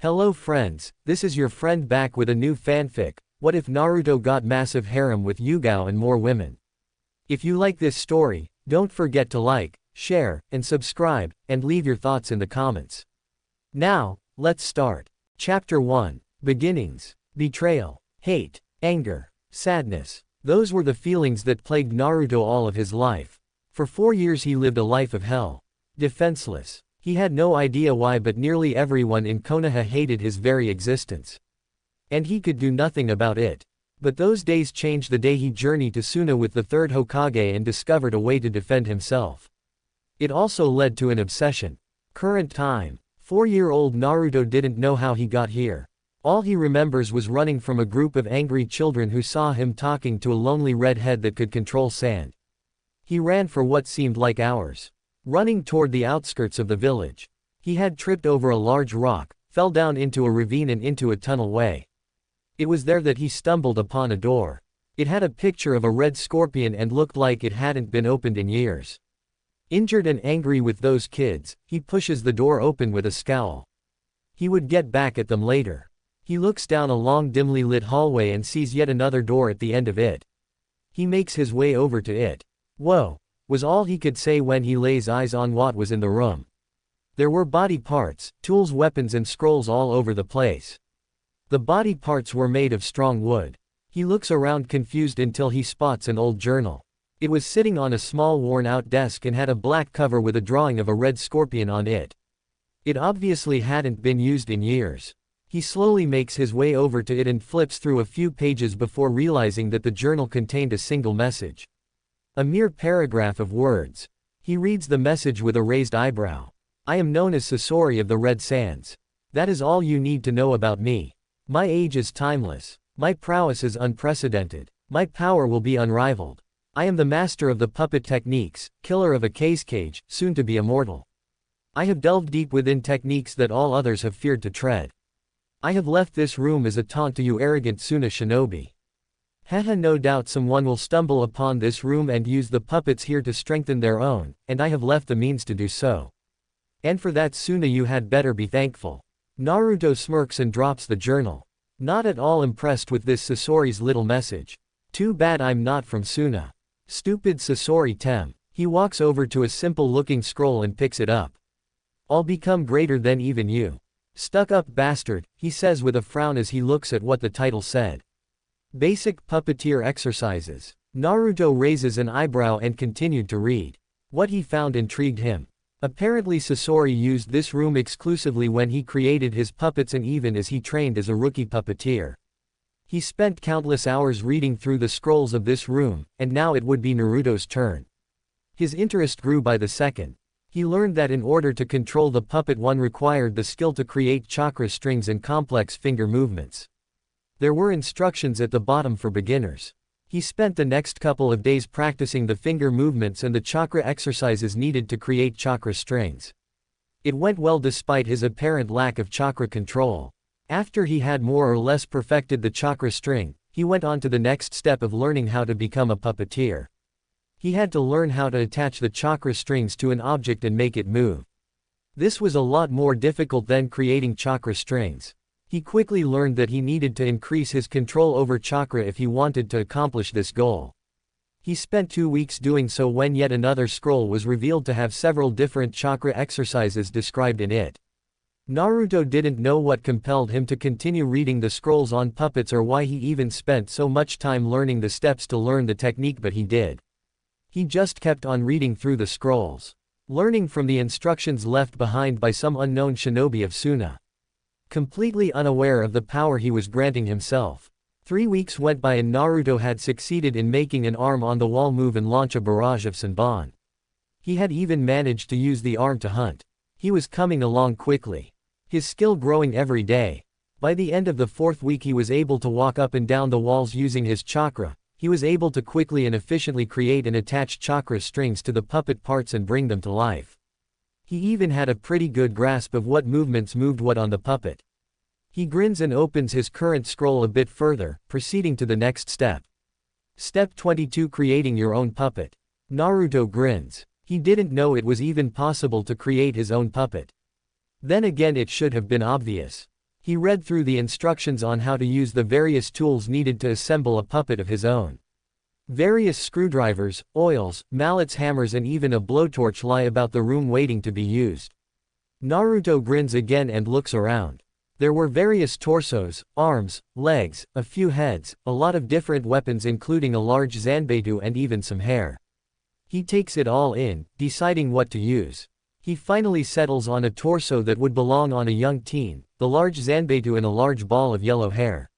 Hello friends, this is your friend back with a new fanfic. What if Naruto got massive harem with Yugao and more women? If you like this story, don't forget to like, share, and subscribe, and leave your thoughts in the comments. Now, let's start. Chapter 1. Beginnings. Betrayal, hate, anger, sadness. Those were the feelings that plagued Naruto all of his life. For 4 years he lived a life of hell. Defenseless. He had no idea why, but nearly everyone in Konoha hated his very existence. And he could do nothing about it. But those days changed the day he journeyed to Suna with the third Hokage and discovered a way to defend himself. It also led to an obsession. Current time. 4-year-old Naruto didn't know how he got here. All he remembers was running from a group of angry children who saw him talking to a lonely redhead that could control sand. He ran for what seemed like hours. Running toward the outskirts of the village. He had tripped over a large rock, fell down into a ravine and into a tunnel way. It was there that he stumbled upon a door. It had a picture of a red scorpion and looked like it hadn't been opened in years. Injured and angry with those kids, he pushes the door open with a scowl. He would get back at them later. He looks down a long dimly lit hallway and sees yet another door at the end of it. He makes his way over to it. Whoa, was all he could say when he lays eyes on what was in the room. There were body parts, tools, weapons and scrolls all over the place. The body parts were made of strong wood. He looks around confused until he spots an old journal. It was sitting on a small worn-out desk and had a black cover with a drawing of a red scorpion on it. It obviously hadn't been used in years. He slowly makes his way over to it and flips through a few pages before realizing that the journal contained a single message. A mere paragraph of words. He reads the message with a raised eyebrow. I am known as Sasori of the Red Sands. That is all you need to know about me. My age is timeless. My prowess is unprecedented. My power will be unrivaled. I am the master of the puppet techniques, killer of a cage, soon to be immortal. I have delved deep within techniques that all others have feared to tread. I have left this room as a taunt to you arrogant Suna shinobi. Haha, no doubt someone will stumble upon this room and use the puppets here to strengthen their own, and I have left the means to do so. And for that, Suna, you had better be thankful. Naruto smirks and drops the journal. Not at all impressed with this Sasori's little message. Too bad I'm not from Suna. Stupid Sasori Tem. He walks over to a simple-looking scroll and picks it up. I'll become greater than even you. Stuck-up bastard, he says with a frown as he looks at what the title said. Basic puppeteer exercises. Naruto raises an eyebrow and continued to read. What he found intrigued him. Apparently Sasori used this room exclusively when he created his puppets and even as he trained as a rookie puppeteer. He spent countless hours reading through the scrolls of this room, and now it would be Naruto's turn. His interest grew by the second. He learned that in order to control the puppet, one required the skill to create chakra strings and complex finger movements. There were instructions at the bottom for beginners. He spent the next couple of days practicing the finger movements and the chakra exercises needed to create chakra strings. It went well despite his apparent lack of chakra control. After he had more or less perfected the chakra string, he went on to the next step of learning how to become a puppeteer. He had to learn how to attach the chakra strings to an object and make it move. This was a lot more difficult than creating chakra strings. He quickly learned that he needed to increase his control over chakra if he wanted to accomplish this goal. He spent 2 weeks doing so when yet another scroll was revealed to have several different chakra exercises described in it. Naruto didn't know what compelled him to continue reading the scrolls on puppets or why he even spent so much time learning the steps to learn the technique, but he did. He just kept on reading through the scrolls, learning from the instructions left behind by some unknown shinobi of Suna. Completely unaware of the power he was granting himself. 3 weeks went by and Naruto had succeeded in making an arm on the wall move and launch a barrage of Senbon. He had even managed to use the arm to hunt. He was coming along quickly. His skill growing every day. By the end of the 4th week he was able to walk up and down the walls using his chakra. He was able to quickly and efficiently create and attach chakra strings to the puppet parts and bring them to life. He even had a pretty good grasp of what movements moved what on the puppet. He grins and opens his current scroll a bit further, proceeding to the next step. Step 22, creating your own puppet. Naruto grins. He didn't know it was even possible to create his own puppet. Then again, it should have been obvious. He read through the instructions on how to use the various tools needed to assemble a puppet of his own. Various screwdrivers, oils, mallets, hammers, and even a blowtorch lie about the room waiting to be used. Naruto grins again and looks around. There were various torsos, arms, legs, a few heads, a lot of different weapons including a large zanbeto and even some hair. He takes it all in, deciding what to use. He finally settles on a torso that would belong on a young teen, the large zanbeto and a large ball of yellow hair.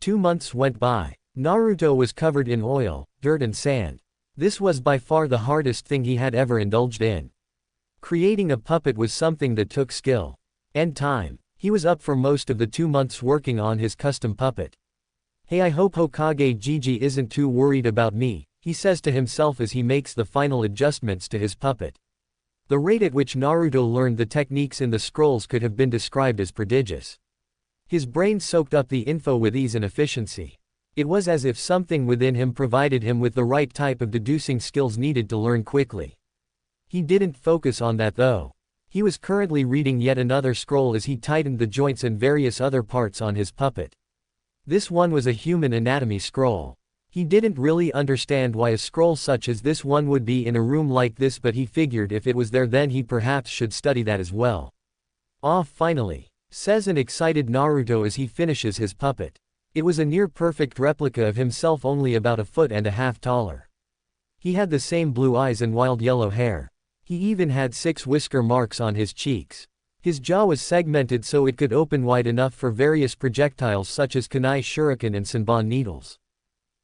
2 months went by. Naruto was covered in oil, dirt and sand. This was by far the hardest thing he had ever indulged in. Creating a puppet was something that took skill and time. He was up for most of the 2 months working on his custom puppet. "Hey, I hope Hokage Gigi isn't too worried about me," he says to himself as he makes the final adjustments to his puppet. The rate at which Naruto learned the techniques in the scrolls could have been described as prodigious. His brain soaked up the info with ease and efficiency. It was as if something within him provided him with the right type of deducing skills needed to learn quickly. He didn't focus on that though. He was currently reading yet another scroll as he tightened the joints and various other parts on his puppet. This one was a human anatomy scroll. He didn't really understand why a scroll such as this one would be in a room like this, but he figured if it was there then he perhaps should study that as well. "Ah, finally," says an excited Naruto as he finishes his puppet. It was a near-perfect replica of himself, only about 1.5 feet taller. He had the same blue eyes and wild yellow hair. He even had 6 whisker marks on his cheeks. His jaw was segmented so it could open wide enough for various projectiles such as kunai shuriken and senbon needles.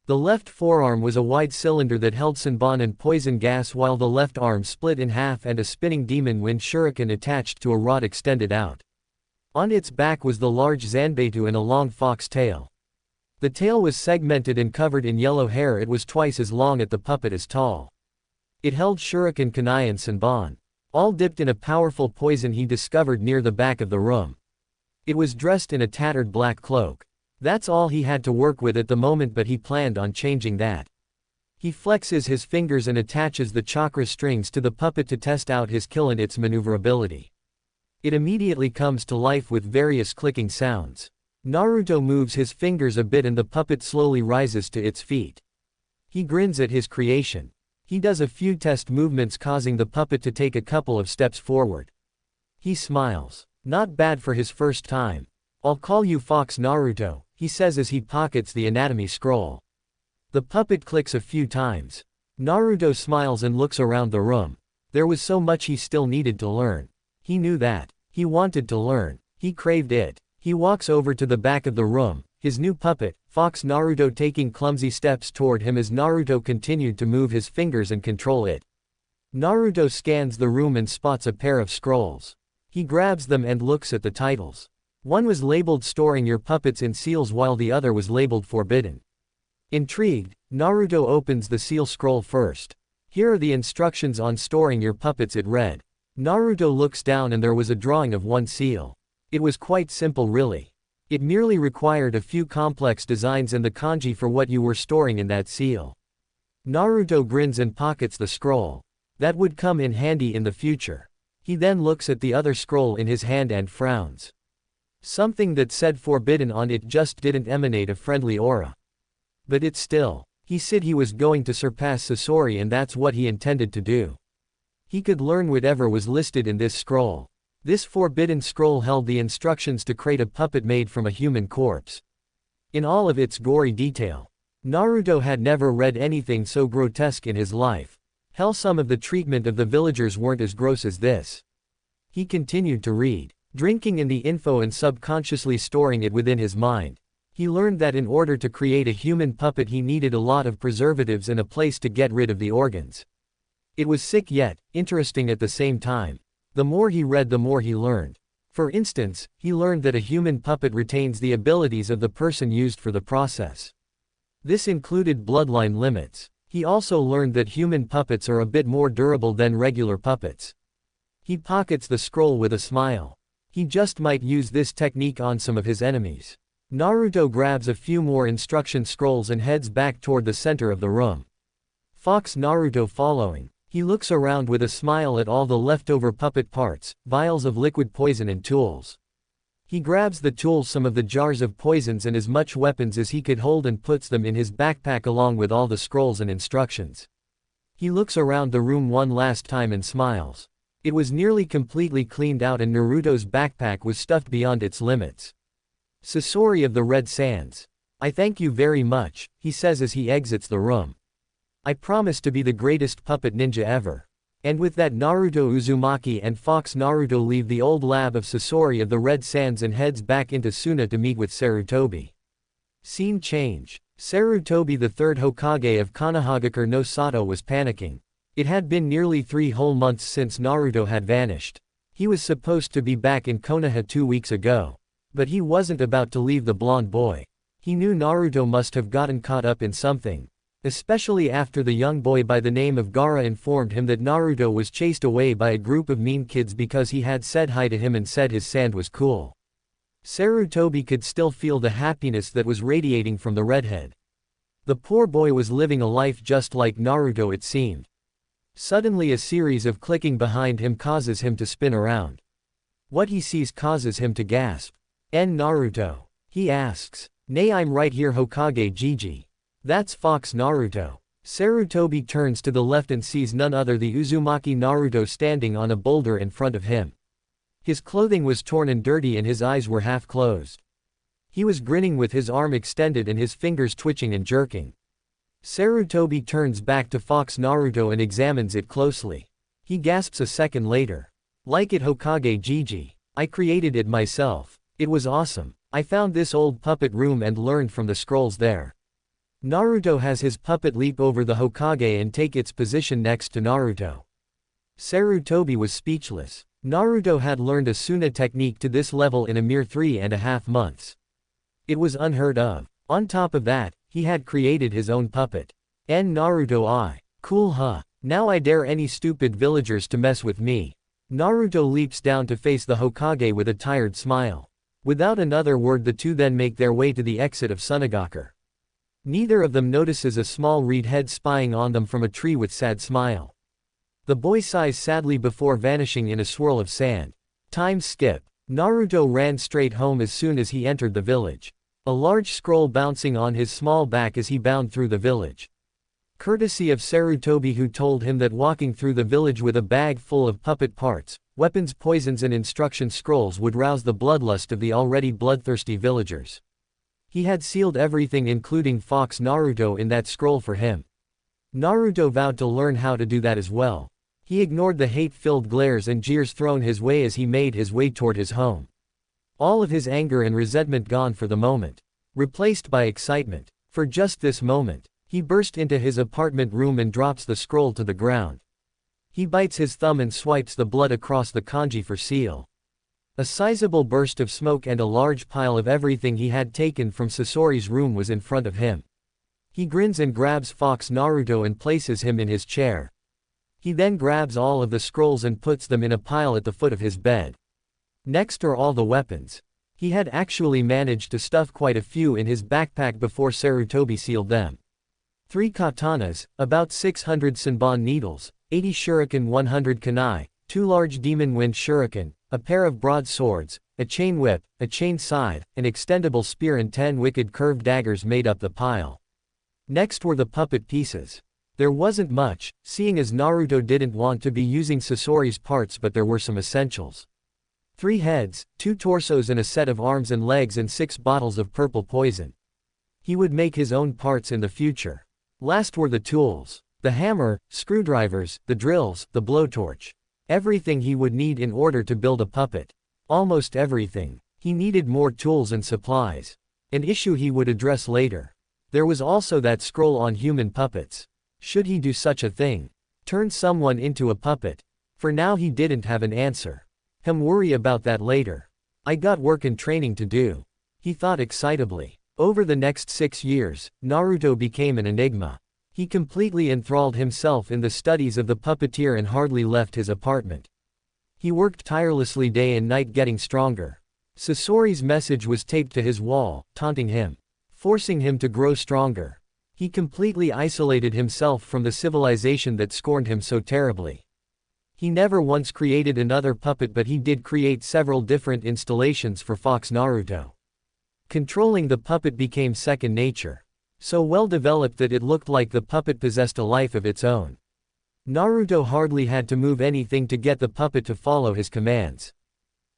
The left forearm was a wide cylinder that held senbon and poison gas, while the left arm split in half and a spinning demon wind shuriken attached to a rod extended out. On its back was the large zanbeto and a long fox tail. The tail was segmented and covered in yellow hair. It was twice as long at the puppet as tall. It held shuriken, kunai and senbon, all dipped in a powerful poison he discovered near the back of the room. It was dressed in a tattered black cloak. That's all he had to work with at the moment, but he planned on changing that. He flexes his fingers and attaches the chakra strings to the puppet to test out his kill and its maneuverability. It immediately comes to life with various clicking sounds. Naruto moves his fingers a bit and the puppet slowly rises to its feet. He grins at his creation. He does a few test movements, causing the puppet to take a couple of steps forward. He smiles. Not bad for his first time. "I'll call you Fox Naruto," he says as he pockets the anatomy scroll. The puppet clicks a few times. Naruto smiles and looks around the room. There was so much he still needed to learn. He knew that. He wanted to learn. He craved it. He walks over to the back of the room, his new puppet, Fox Naruto, taking clumsy steps toward him as Naruto continued to move his fingers and control it. Naruto scans the room and spots a pair of scrolls. He grabs them and looks at the titles. One was labeled "Storing Your Puppets in Seals," while the other was labeled "Forbidden." Intrigued, Naruto opens the seal scroll first. "Here are the instructions on storing your puppets," it read. Naruto looks down and there was a drawing of one seal. It was quite simple really. It merely required a few complex designs and the kanji for what you were storing in that seal. Naruto grins and pockets the scroll. That would come in handy in the future. He then looks at the other scroll in his hand and frowns. Something that said "Forbidden" on it just didn't emanate a friendly aura. But it still. He said he was going to surpass Sasori and that's what he intended to do. He could learn whatever was listed in this scroll. This forbidden scroll held the instructions to create a puppet made from a human corpse. In all of its gory detail. Naruto had never read anything so grotesque in his life. Hell, some of the treatment of the villagers weren't as gross as this. He continued to read, drinking in the info and subconsciously storing it within his mind. He learned that in order to create a human puppet he needed a lot of preservatives and a place to get rid of the organs. It was sick yet interesting at the same time. The more he read, the more he learned. For instance, he learned that a human puppet retains the abilities of the person used for the process. This included bloodline limits. He also learned that human puppets are a bit more durable than regular puppets. He pockets the scroll with a smile. He just might use this technique on some of his enemies. Naruto grabs a few more instruction scrolls and heads back toward the center of the room. Fox Naruto following. He looks around with a smile at all the leftover puppet parts, vials of liquid poison and tools. He grabs the tools, some of the jars of poisons and as much weapons as he could hold, and puts them in his backpack along with all the scrolls and instructions. He looks around the room one last time and smiles. It was nearly completely cleaned out and Naruto's backpack was stuffed beyond its limits. Sasori of the Red Sands. I thank you very much, he says as he exits the room. I promise to be the greatest puppet ninja ever. And with that, Naruto Uzumaki and Fox Naruto leave the old lab of Sasori of the Red Sands and heads back into Suna to meet with Sarutobi. Scene change. Sarutobi, the third Hokage of Konohagakure no Sato, was panicking. It had been nearly 3 whole months since Naruto had vanished. He was supposed to be back in Konoha 2 weeks ago. But he wasn't about to leave the blonde boy. He knew Naruto must have gotten caught up in something. Especially after the young boy by the name of Gaara informed him that Naruto was chased away by a group of mean kids because he had said hi to him and said his sand was cool. Sarutobi could still feel the happiness that was radiating from the redhead. The poor boy was living a life just like Naruto, it seemed. Suddenly a series of clicking behind him causes him to spin around. What he sees causes him to gasp. Naruto? He asks. Nay, I'm right here, Hokage Gigi. That's Fox Naruto. Sarutobi turns to the left and sees none other the Uzumaki Naruto standing on a boulder in front of him. His clothing was torn and dirty and his eyes were half closed. He was grinning with his arm extended and his fingers twitching and jerking. Sarutobi turns back to Fox Naruto and examines it closely. He gasps a second later. Like it, Hokage Gigi. I created it myself. It was awesome. I found this old puppet room and learned from the scrolls there. Naruto has his puppet leap over the Hokage and take its position next to Naruto. Sarutobi was speechless. Naruto had learned a Suna technique to this level in a mere 3.5 months. It was unheard of. On top of that, he had created his own puppet. Naruto, cool huh? Now I dare any stupid villagers to mess with me. Naruto leaps down to face the Hokage with a tired smile. Without another word, the two then make their way to the exit of Sunagakure. Neither of them notices a small reed head spying on them from a tree with sad smile. The boy sighs sadly before vanishing in a swirl of sand. Time skip. Naruto ran straight home as soon as he entered the village. A large scroll bouncing on his small back as he bounded through the village. Courtesy of Sarutobi, who told him that walking through the village with a bag full of puppet parts, weapons, poisons and instruction scrolls would rouse the bloodlust of the already bloodthirsty villagers. He had sealed everything including Fox Naruto in that scroll for him. Naruto vowed to learn how to do that as well. He ignored the hate-filled glares and jeers thrown his way as he made his way toward his home. All of his anger and resentment gone for the moment. Replaced by excitement. For just this moment, he burst into his apartment room and drops the scroll to the ground. He bites his thumb and swipes the blood across the kanji for seal. A sizable burst of smoke and a large pile of everything he had taken from Sasori's room was in front of him. He grins and grabs Fox Naruto and places him in his chair. He then grabs all of the scrolls and puts them in a pile at the foot of his bed. Next are all the weapons. He had actually managed to stuff quite a few in his backpack before Sarutobi sealed them. 3 katanas, about 600 senbon needles, 80 shuriken, 100 kunai, 2 large demon wind shuriken, a pair of broadswords, a chain whip, a chain scythe, an extendable spear and 10 wicked curved daggers made up the pile. Next were the puppet pieces. There wasn't much, seeing as Naruto didn't want to be using Sasori's parts, but there were some essentials. 3 heads, 2 torsos and a set of arms and legs and 6 bottles of purple poison. He would make his own parts in the future. Last were the tools. The hammer, screwdrivers, the drills, the blowtorch. Everything he would need in order to build a puppet. Almost everything. He needed more tools and supplies. An issue he would address later. There was also that scroll on human puppets. Should he do such a thing? Turn someone into a puppet? For now he didn't have an answer. Worry about that later. I got work and training to do. He thought excitably. Over the next 6 years, Naruto became an enigma. He completely enthralled himself in the studies of the puppeteer and hardly left his apartment. He worked tirelessly day and night, getting stronger. Sasori's message was taped to his wall, taunting him, forcing him to grow stronger. He completely isolated himself from the civilization that scorned him so terribly. He never once created another puppet, but he did create several different installations for Fox Naruto. Controlling the puppet became second nature. So well developed that it looked like the puppet possessed a life of its own. Naruto hardly had to move anything to get the puppet to follow his commands.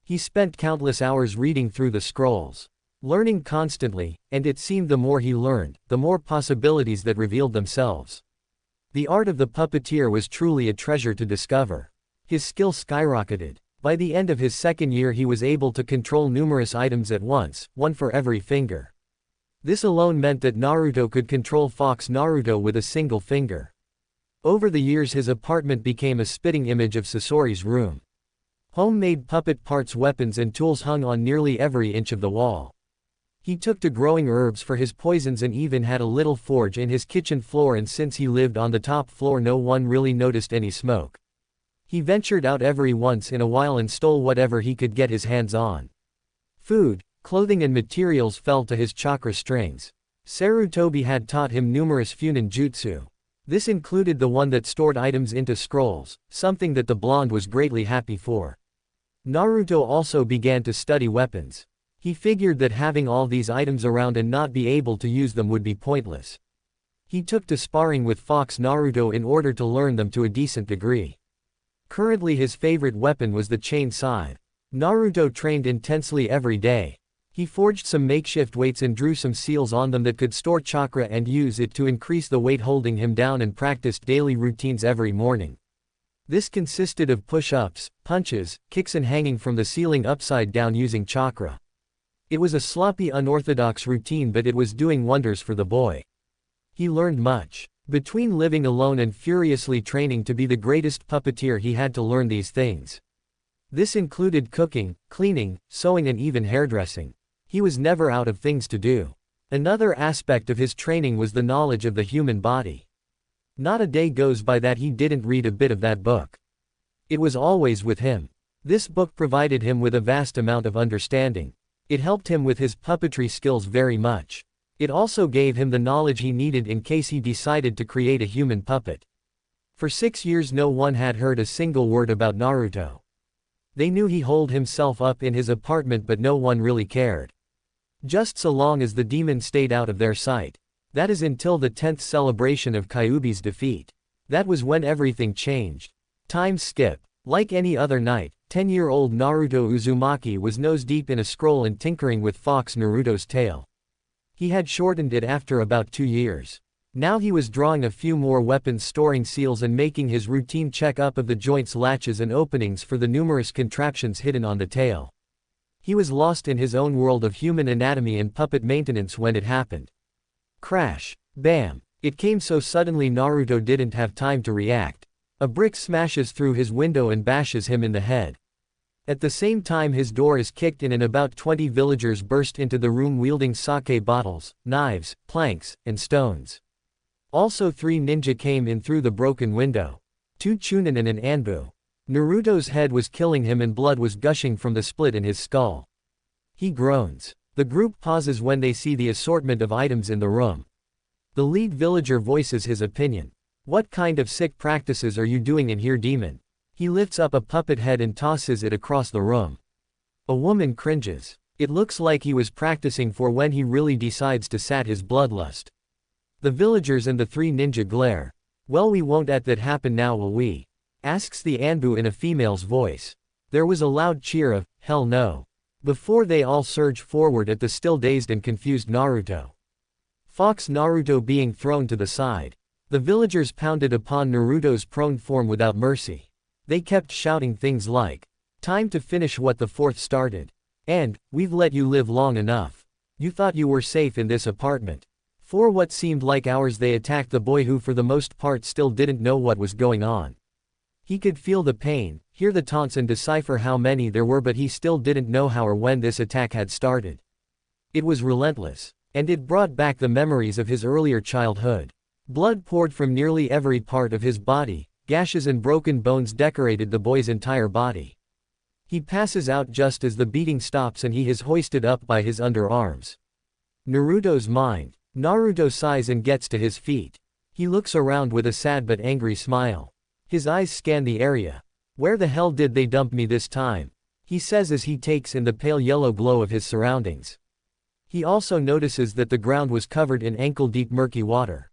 He spent countless hours reading through the scrolls, learning constantly, and it seemed the more he learned, the more possibilities that revealed themselves. The art of the puppeteer was truly a treasure to discover. His skill skyrocketed. By the end of his second year he was able to control numerous items at once, one for every finger. This alone meant that Naruto could control Fox Naruto with a single finger. Over the years his apartment became a spitting image of Sasori's room. Homemade puppet parts, weapons and tools hung on nearly every inch of the wall. He took to growing herbs for his poisons and even had a little forge in his kitchen floor, and since he lived on the top floor no one really noticed any smoke. He ventured out every once in a while and stole whatever he could get his hands on. Food, clothing and materials fell to his chakra strings. Sarutobi had taught him numerous funin jutsu. This included the one that stored items into scrolls, something that the blonde was greatly happy for. Naruto also began to study weapons. He figured that having all these items around and not be able to use them would be pointless. He took to sparring with Fox Naruto in order to learn them to a decent degree. Currently his favorite weapon was the chain scythe. Naruto trained intensely every day. He forged some makeshift weights and drew some seals on them that could store chakra and use it to increase the weight holding him down, and practiced daily routines every morning. This consisted of push-ups, punches, kicks and hanging from the ceiling upside down using chakra. It was a sloppy, unorthodox routine, but it was doing wonders for the boy. He learned much. Between living alone and furiously training to be the greatest puppeteer he had to learn these things. This included cooking, cleaning, sewing and even hairdressing. He was never out of things to do. Another aspect of his training was the knowledge of the human body. Not a day goes by that he didn't read a bit of that book. It was always with him. This book provided him with a vast amount of understanding. It helped him with his puppetry skills very much. It also gave him the knowledge he needed in case he decided to create a human puppet. For 6 years no one had heard a single word about Naruto. They knew he holed himself up in his apartment, but no one really cared. Just so long as the demon stayed out of their sight. That is until the 10th celebration of Kyuubi's defeat. That was when everything changed. Time skip. Like any other night, 10-year-old Naruto Uzumaki was nose-deep in a scroll and tinkering with Fox Naruto's tail. He had shortened it after about 2 years. Now he was drawing a few more weapons, storing seals and making his routine check-up of the joints, latches and openings for the numerous contraptions hidden on the tail. He was lost in his own world of human anatomy and puppet maintenance when it happened. Crash. Bam. It came so suddenly Naruto didn't have time to react. A brick smashes through his window and bashes him in the head. At the same time his door is kicked in and about 20 villagers burst into the room wielding sake bottles, knives, planks, and stones. Also 3 ninja came in through the broken window. 2 chunin and an anbu. Naruto's head was killing him and blood was gushing from the split in his skull. He groans. The group pauses when they see the assortment of items in the room. The lead villager voices his opinion. "What kind of sick practices are you doing in here, demon?" He lifts up a puppet head and tosses it across the room. A woman cringes. It looks like he was practicing for when he really decides to sat his bloodlust. The villagers and the 3 ninja glare. "Well, we won't let that happen now, will we?" asks the anbu in a female's voice. There was a loud cheer of, "Hell no," before they all surge forward at the still dazed and confused Naruto. Fox Naruto being thrown to the side. The villagers pounded upon Naruto's prone form without mercy. They kept shouting things like, "Time to finish what the 4th started," and, "We've let you live long enough. You thought you were safe in this apartment." For what seemed like hours they attacked the boy, who for the most part still didn't know what was going on. He could feel the pain, hear the taunts and decipher how many there were, but he still didn't know how or when this attack had started. It was relentless, and it brought back the memories of his earlier childhood. Blood poured from nearly every part of his body. Gashes and broken bones decorated the boy's entire body. He passes out just as the beating stops and he is hoisted up by his underarms. Naruto's mind. Naruto sighs and gets to his feet. He looks around with a sad but angry smile. His eyes scan the area. Where the hell did they dump me this time? He says as he takes in the pale yellow glow of his surroundings. He also notices that the ground was covered in ankle-deep murky water.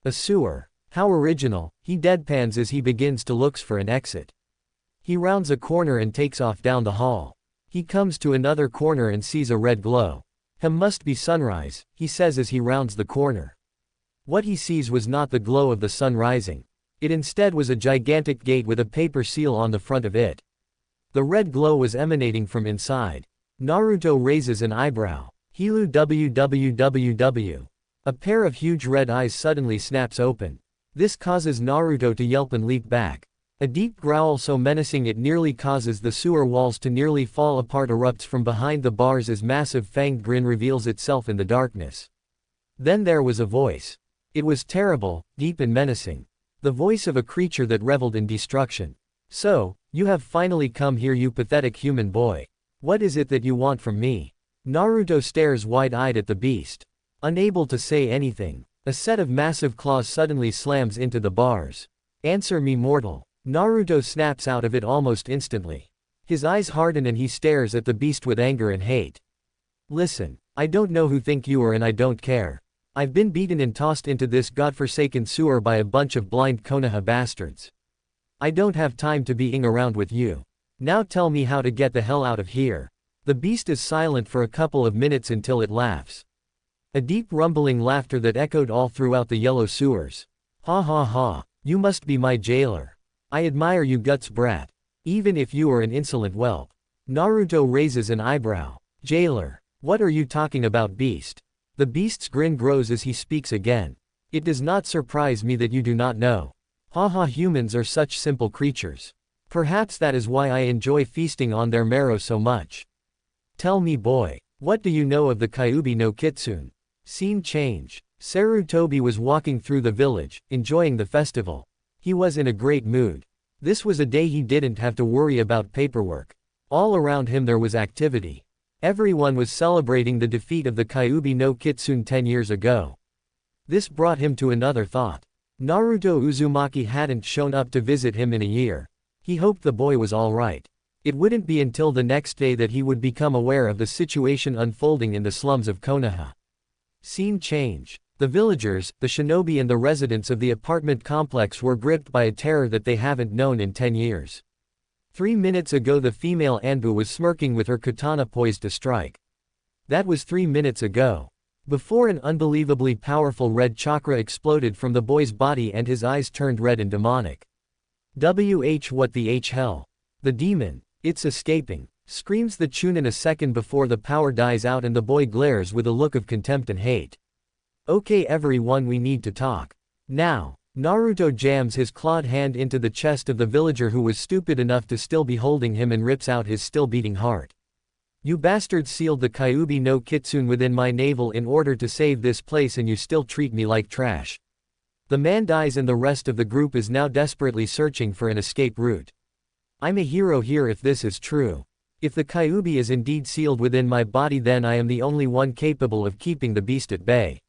A sewer. How original, he deadpans as he begins to look for an exit. He rounds a corner and takes off down the hall. He comes to another corner and sees a red glow. Must be sunrise, he says as he rounds the corner. What he sees was not the glow of the sun rising. It instead was a gigantic gate with a paper seal on the front of it. The red glow was emanating from inside. Naruto raises an eyebrow. Hilu www. A pair of huge red eyes suddenly snaps open. This causes Naruto to yelp and leap back. A deep growl so menacing it nearly causes the sewer walls to nearly fall apart erupts from behind the bars as massive fanged grin reveals itself in the darkness. Then there was a voice. It was terrible, deep and menacing. The voice of a creature that reveled in destruction. So, you have finally come here, you pathetic human boy. What is it that you want from me? Naruto stares wide-eyed at the beast. Unable to say anything, a set of massive claws suddenly slams into the bars. Answer me, mortal. Naruto snaps out of it almost instantly. His eyes harden and he stares at the beast with anger and hate. Listen, I don't know who think you are and I don't care. I've been beaten and tossed into this godforsaken sewer by a bunch of blind Konoha bastards. I don't have time to be around with you. Now tell me how to get the hell out of here. The beast is silent for a couple of minutes until it laughs. A deep rumbling laughter that echoed all throughout the yellow sewers. Ha ha ha, you must be my jailer. I admire you guts brat. Even if you are an insolent whelp. Naruto raises an eyebrow. Jailer. What are you talking about, beast? The beast's grin grows as he speaks again. It does not surprise me that you do not know. Haha, humans are such simple creatures. Perhaps that is why I enjoy feasting on their marrow so much. Tell me, boy, what do you know of the Kyuubi no Kitsune? Scene change. Sarutobi was walking through the village, enjoying the festival. He was in a great mood. This was a day he didn't have to worry about paperwork. All around him there was activity. Everyone was celebrating the defeat of the Kyuubi no Kitsune 10 years ago. This brought him to another thought. Naruto Uzumaki hadn't shown up to visit him in a year. He hoped the boy was alright. It wouldn't be until the next day that he would become aware of the situation unfolding in the slums of Konoha. Scene change. The villagers, the shinobi and the residents of the apartment complex were gripped by a terror that they haven't known in 10 years. 3 minutes ago the female Anbu was smirking with her katana poised to strike. That was 3 minutes ago. Before an unbelievably powerful red chakra exploded from the boy's body and his eyes turned red and demonic. What the hell? The demon, it's escaping, screams the Chunin a second before the power dies out and the boy glares with a look of contempt and hate. Okay everyone, we need to talk. Now. Naruto jams his clawed hand into the chest of the villager who was stupid enough to still be holding him and rips out his still beating heart. You bastards sealed the Kyuubi no Kitsune within my navel in order to save this place and you still treat me like trash. The man dies and the rest of the group is now desperately searching for an escape route. I'm a hero here if this is true. If the Kyuubi is indeed sealed within my body, then I am the only one capable of keeping the beast at bay.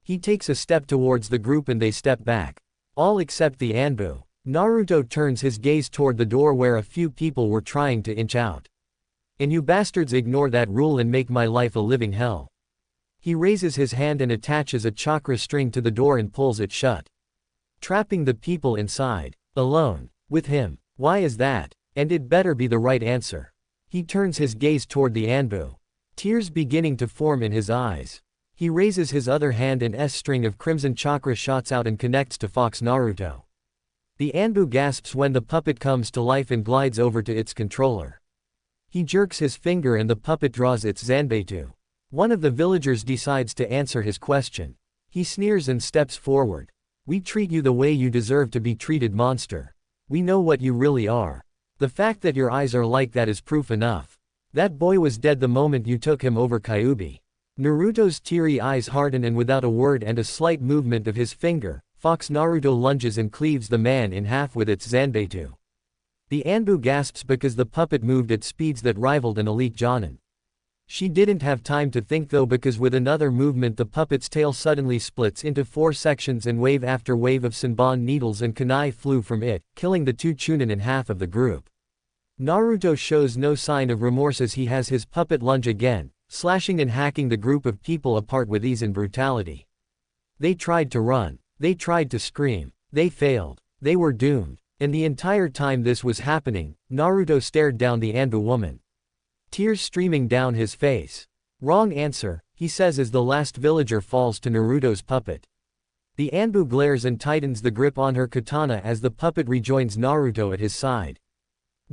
He takes a step towards the group and they step back. All except the Anbu. Naruto turns his gaze toward the door where a few people were trying to inch out. And you bastards ignore that rule and make my life a living hell. He raises his hand and attaches a chakra string to the door and pulls it shut. Trapping the people inside. Alone. With him. Why is that? And it better be the right answer. He turns his gaze toward the Anbu. Tears beginning to form in his eyes. He raises his other hand and S-string of crimson chakra shots out and connects to Fox Naruto. The Anbu gasps when the puppet comes to life and glides over to its controller. He jerks his finger and the puppet draws its Zanbeitu. One of the villagers decides to answer his question. He sneers and steps forward. We treat you the way you deserve to be treated, monster. We know what you really are. The fact that your eyes are like that is proof enough. That boy was dead the moment you took him over, Kyuubi. Naruto's teary eyes harden and without a word and a slight movement of his finger, Fox Naruto lunges and cleaves the man in half with its Zanbeitu. The Anbu gasps because the puppet moved at speeds that rivaled an elite Jonin. She didn't have time to think though, because with another movement the puppet's tail suddenly splits into 4 sections and wave after wave of Senbon needles and kunai flew from it, killing the 2 Chunin in half of the group. Naruto shows no sign of remorse as he has his puppet lunge again, slashing and hacking the group of people apart with ease and brutality. They tried to run. They tried to scream. They failed. They were doomed. And the entire time this was happening, Naruto stared down the Anbu woman. Tears streaming down his face. Wrong answer, he says as the last villager falls to Naruto's puppet. The Anbu glares and tightens the grip on her katana as the puppet rejoins Naruto at his side.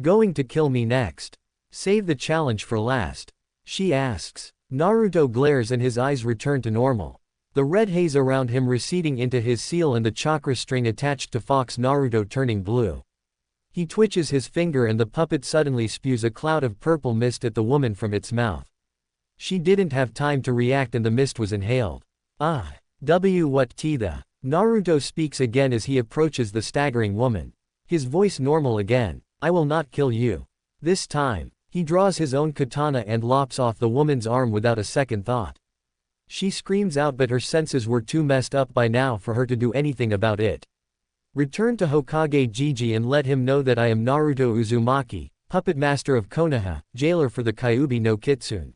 Going to kill me next? Save the challenge for last? She asks. Naruto glares and his eyes return to normal. The red haze around him receding into his seal and the chakra string attached to Fox Naruto turning blue. He twitches his finger and the puppet suddenly spews a cloud of purple mist at the woman from its mouth. She didn't have time to react and the mist was inhaled. What the? Naruto speaks again as he approaches the staggering woman. His voice normal again. I will not kill you. This time, he draws his own katana and lops off the woman's arm without a second thought. She screams out, but her senses were too messed up by now for her to do anything about it. Return to Hokage Gigi and let him know that I am Naruto Uzumaki, puppet master of Konoha, jailer for the Kyuubi no Kitsune.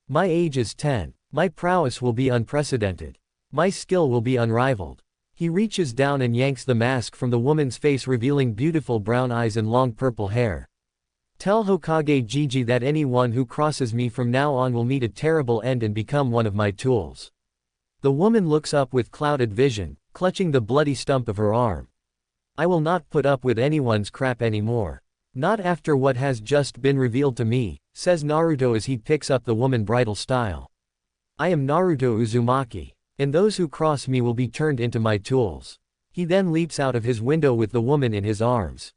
My age is 10. My prowess will be unprecedented. My skill will be unrivaled. He reaches down and yanks the mask from the woman's face, revealing beautiful brown eyes and long purple hair. Tell Hokage Gigi that anyone who crosses me from now on will meet a terrible end and become one of my tools. The woman looks up with clouded vision, clutching the bloody stump of her arm. I will not put up with anyone's crap anymore. Not after what has just been revealed to me, says Naruto as he picks up the woman bridal style. I am Naruto Uzumaki, and those who cross me will be turned into my tools. He then leaps out of his window with the woman in his arms.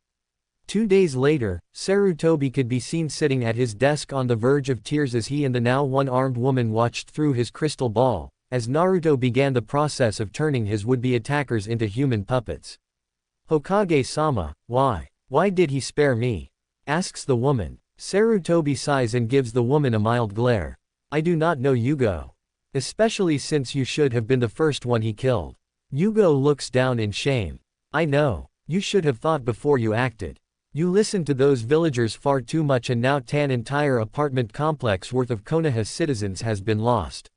2 days later, Sarutobi could be seen sitting at his desk on the verge of tears as he and the now one-armed woman watched through his crystal ball, as Naruto began the process of turning his would-be attackers into human puppets. Hokage-sama, why? Why did he spare me? Asks the woman. Sarutobi sighs and gives the woman a mild glare. I do not know Yugao. Especially since you should have been the first one he killed. Yugao looks down in shame. I know. You should have thought before you acted. You listened to those villagers far too much and now an entire apartment complex worth of Konoha citizens has been lost.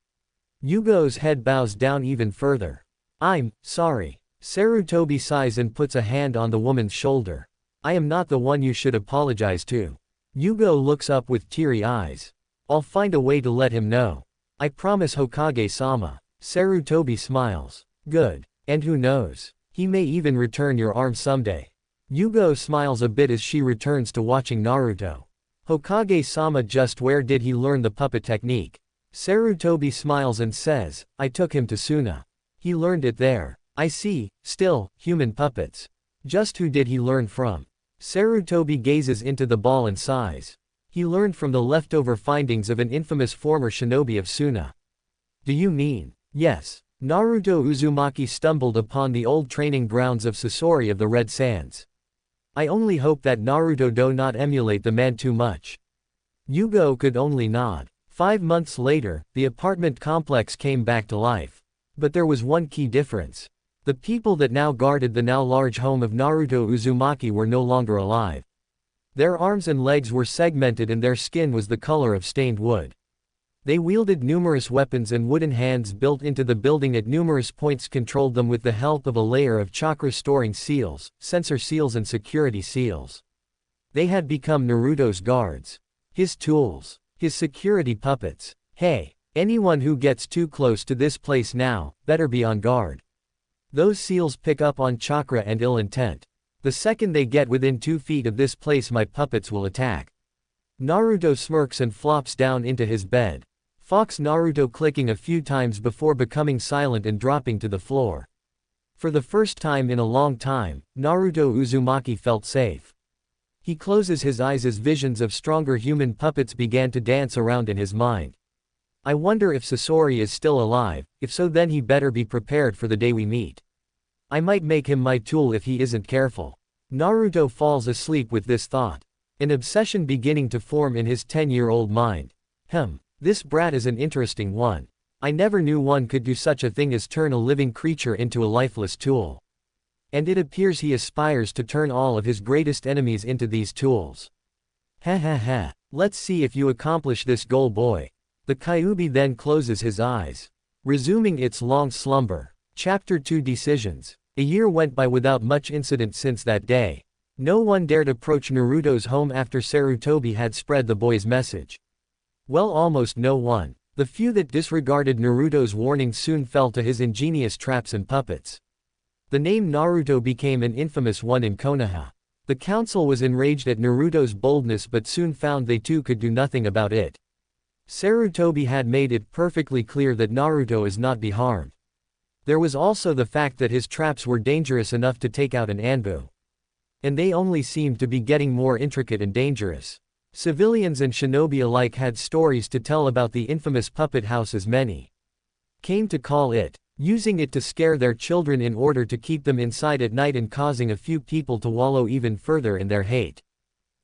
Yugao's head bows down even further. I'm sorry. Sarutobi sighs and puts a hand on the woman's shoulder. I am not the one you should apologize to. Yugao looks up with teary eyes. I'll find a way to let him know. I promise Hokage-sama. Sarutobi smiles. Good. And who knows? He may even return your arm someday. Yugao smiles a bit as she returns to watching Naruto. Hokage-sama, just where did he learn the puppet technique? Sarutobi smiles and says, I took him to Suna. He learned it there. I see. Still, human puppets. Just who did he learn from? Sarutobi gazes into the ball and sighs. He learned from the leftover findings of an infamous former shinobi of Suna. Do you mean? Yes. Naruto Uzumaki stumbled upon the old training grounds of Sasori of the Red Sands. I only hope that Naruto do not emulate the man too much. Yugao could only nod. 5 months later, the apartment complex came back to life. But there was one key difference. The people that now guarded the now large home of Naruto Uzumaki were no longer alive. Their arms and legs were segmented and their skin was the color of stained wood. They wielded numerous weapons and wooden hands built into the building at numerous points controlled them with the help of a layer of chakra storing seals, sensor seals and security seals. They had become Naruto's guards. His tools. His security puppets. Hey, anyone who gets too close to this place now, better be on guard. Those seals pick up on chakra and ill intent. The second they get within 2 feet of this place, my puppets will attack. Naruto smirks and flops down into his bed. Fox Naruto clicking a few times before becoming silent and dropping to the floor. For the first time in a long time, Naruto Uzumaki felt safe. He closes his eyes as visions of stronger human puppets began to dance around in his mind. I wonder if Sasori is still alive. If so, then he better be prepared for the day we meet. I might make him my tool if he isn't careful. Naruto falls asleep with this thought. An obsession beginning to form in his 10-year-old mind. This brat is an interesting one. I never knew one could do such a thing as turn a living creature into a lifeless tool. And it appears he aspires to turn all of his greatest enemies into these tools. Ha ha ha. Let's see if you accomplish this goal, boy. The Kyuubi then closes his eyes, resuming its long slumber. Chapter 2 Decisions. A year went by without much incident since that day. No one dared approach Naruto's home after Sarutobi had spread the boy's message. Well, almost no one. The few that disregarded Naruto's warning soon fell to his ingenious traps and puppets. The name Naruto became an infamous one in Konoha. The council was enraged at Naruto's boldness but soon found they too could do nothing about it. Sarutobi had made it perfectly clear that Naruto is not be harmed. There was also the fact that his traps were dangerous enough to take out an Anbu. And they only seemed to be getting more intricate and dangerous. Civilians and shinobi alike had stories to tell about the infamous puppet house, as many came to call it, using it to scare their children in order to keep them inside at night and causing a few people to wallow even further in their hate.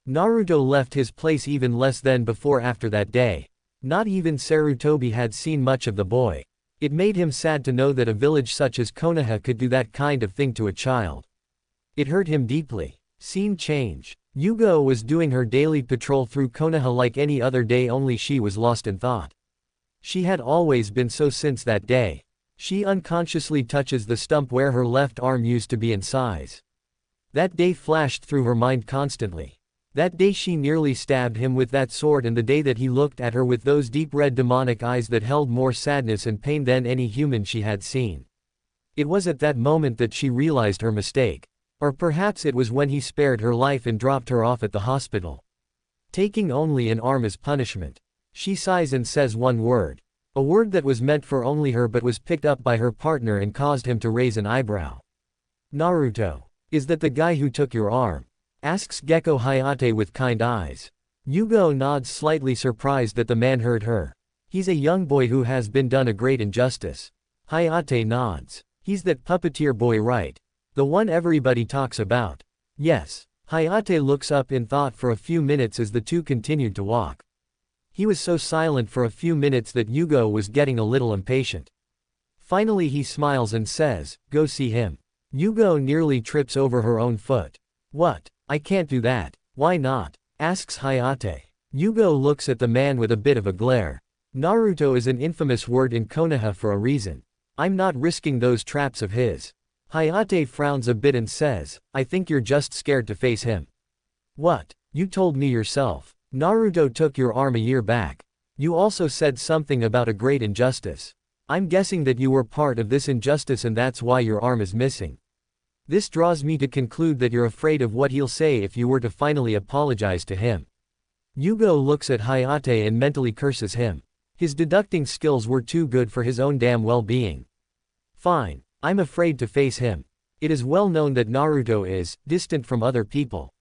Naruto left his place even less than before after that day. Not even Sarutobi had seen much of the boy. It made him sad to know that a village such as Konoha could do that kind of thing to a child. It hurt him deeply. Scene change. Yugao was doing her daily patrol through Konoha like any other day, only she was lost in thought. She had always been so since that day. She unconsciously touches the stump where her left arm used to be in size. That day flashed through her mind constantly. That day she nearly stabbed him with that sword, and the day that he looked at her with those deep red demonic eyes that held more sadness and pain than any human she had seen. It was at that moment that she realized her mistake. Or perhaps it was when he spared her life and dropped her off at the hospital, taking only an arm as punishment. She sighs and says one word. A word that was meant for only her but was picked up by her partner and caused him to raise an eyebrow. Naruto. Is that the guy who took your arm? Asks Gecko Hayate with kind eyes. Yugao nods, slightly surprised that the man heard her. He's a young boy who has been done a great injustice. Hayate nods. He's that puppeteer boy, right? The one everybody talks about. Yes. Hayate looks up in thought for a few minutes as the two continued to walk. He was so silent for a few minutes that Yugao was getting a little impatient. Finally he smiles and says, "Go see him." Yugao nearly trips over her own foot. "What? I can't do that." "Why not?" asks Hayate. Yugao looks at the man with a bit of a glare. Naruto is an infamous word in Konoha for a reason. I'm not risking those traps of his. Hayate frowns a bit and says, "I think you're just scared to face him." "What? You told me yourself. Naruto took your arm a year back. You also said something about a great injustice. I'm guessing that you were part of this injustice and that's why your arm is missing. This draws me to conclude that you're afraid of what he'll say if you were to finally apologize to him." Yugao looks at Hayate and mentally curses him. His deducting skills were too good for his own damn well-being. "Fine. I'm afraid to face him. It is well known that Naruto is distant from other people.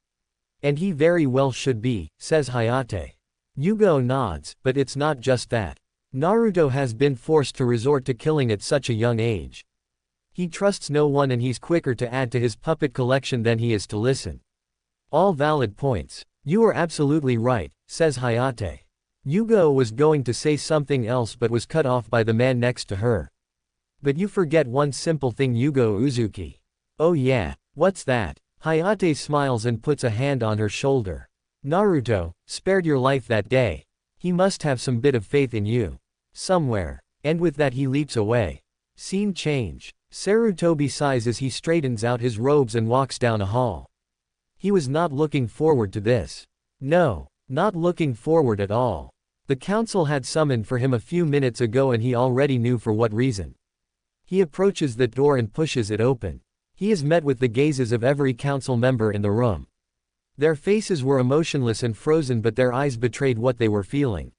And he very well should be," says Hayate. Yugao nods, but it's not just that. Naruto has been forced to resort to killing at such a young age. He trusts no one and he's quicker to add to his puppet collection than he is to listen. All valid points. You are absolutely right, says Hayate. Yugao was going to say something else but was cut off by the man next to her. But you forget one simple thing, Yugao Uzuki. Oh yeah, what's that? Hayate smiles and puts a hand on her shoulder. Naruto spared your life that day. He must have some bit of faith in you. Somewhere. And with that he leaps away. Scene change. Sarutobi sighs as he straightens out his robes and walks down a hall. He was not looking forward to this. No, not looking forward at all. The council had summoned for him a few minutes ago and he already knew for what reason. He approaches the door and pushes it open. He is met with the gazes of every council member in the room. Their faces were emotionless and frozen, but their eyes betrayed what they were feeling.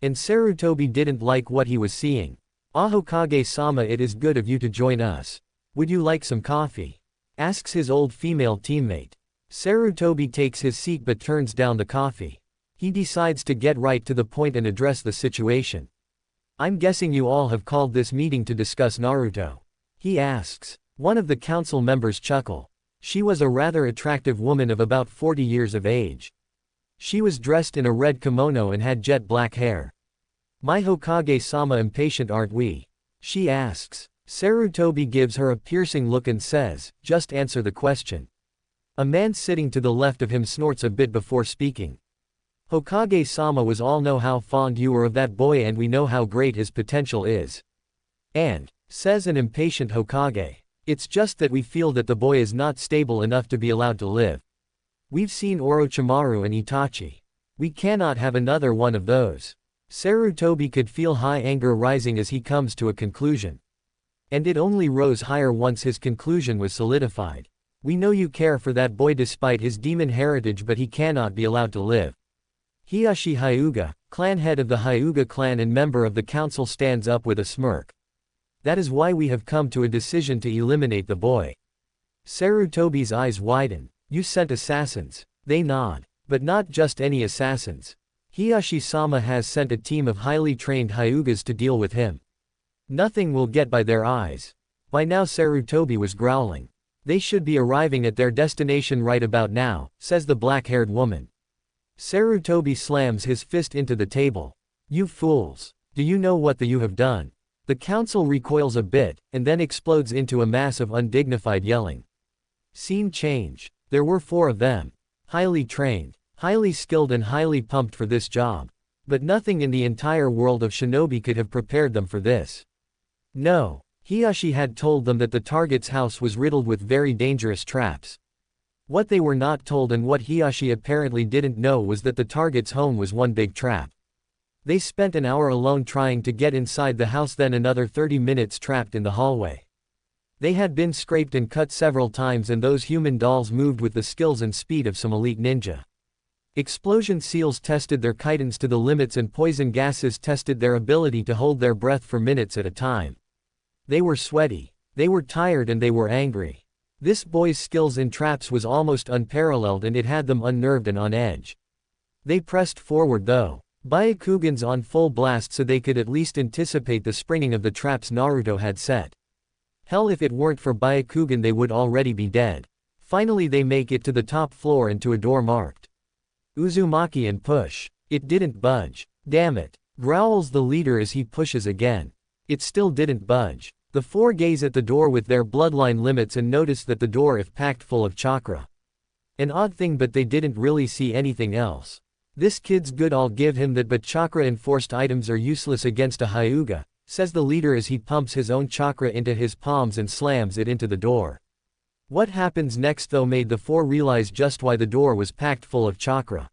And Sarutobi didn't like what he was seeing. "Ahokage-sama, it is good of you to join us. Would you like some coffee?" asks his old female teammate. Sarutobi takes his seat but turns down the coffee. He decides to get right to the point and address the situation. "I'm guessing you all have called this meeting to discuss Naruto?" he asks. One of the council members chuckle. She was a rather attractive woman of about 40 years of age. She was dressed in a red kimono and had jet black hair. My Hokage-sama, impatient aren't we? She asks. Sarutobi gives her a piercing look and says, just answer the question. A man sitting to the left of him snorts a bit before speaking. Hokage-sama, was all know how fond you are of that boy and we know how great his potential is. And, says an impatient Hokage, it's just that we feel that the boy is not stable enough to be allowed to live. We've seen Orochimaru and Itachi. We cannot have another one of those. Sarutobi could feel high anger rising as he comes to a conclusion. And it only rose higher once his conclusion was solidified. We know you care for that boy despite his demon heritage, but he cannot be allowed to live. Hiyashi Hyuga, clan head of the Hyuga clan and member of the council, stands up with a smirk. That is why we have come to a decision to eliminate the boy. Sarutobi's eyes widen. You sent assassins. They nod. But not just any assassins. Hiyashi-sama has sent a team of highly trained Hyugas to deal with him. Nothing will get by their eyes. By now Sarutobi was growling. They should be arriving at their destination right about now, says the black-haired woman. Sarutobi slams his fist into the table. You fools. Do you know what you have done? The council recoils a bit, and then explodes into a mass of undignified yelling. Scene change. There were 4 of them. Highly trained, highly skilled and highly pumped for this job. But nothing in the entire world of shinobi could have prepared them for this. No. Hiyashi had told them that the target's house was riddled with very dangerous traps. What they were not told and what Hiyashi apparently didn't know was that the target's home was one big trap. They spent an hour alone trying to get inside the house, then another 30 minutes trapped in the hallway. They had been scraped and cut several times, and those human dolls moved with the skills and speed of some elite ninja. Explosion seals tested their chitons to the limits, and poison gases tested their ability to hold their breath for minutes at a time. They were sweaty. They were tired and they were angry. This boy's skills in traps was almost unparalleled, and it had them unnerved and on edge. They pressed forward though. Byakugans on full blast so they could at least anticipate the springing of the traps Naruto had set. Hell, if it weren't for Byakugan they would already be dead. Finally they make it to the top floor and to a door marked Uzumaki and push. It didn't budge. Damn it, growls the leader as he pushes again. It still didn't budge. The 4 gaze at the door with their bloodline limits and notice that the door is packed full of chakra. An odd thing, but they didn't really see anything else. This kid's good, I'll give him that, but chakra-enforced items are useless against a Hyuga, says the leader as he pumps his own chakra into his palms and slams it into the door. What happens next though made the 4 realize just why the door was packed full of chakra.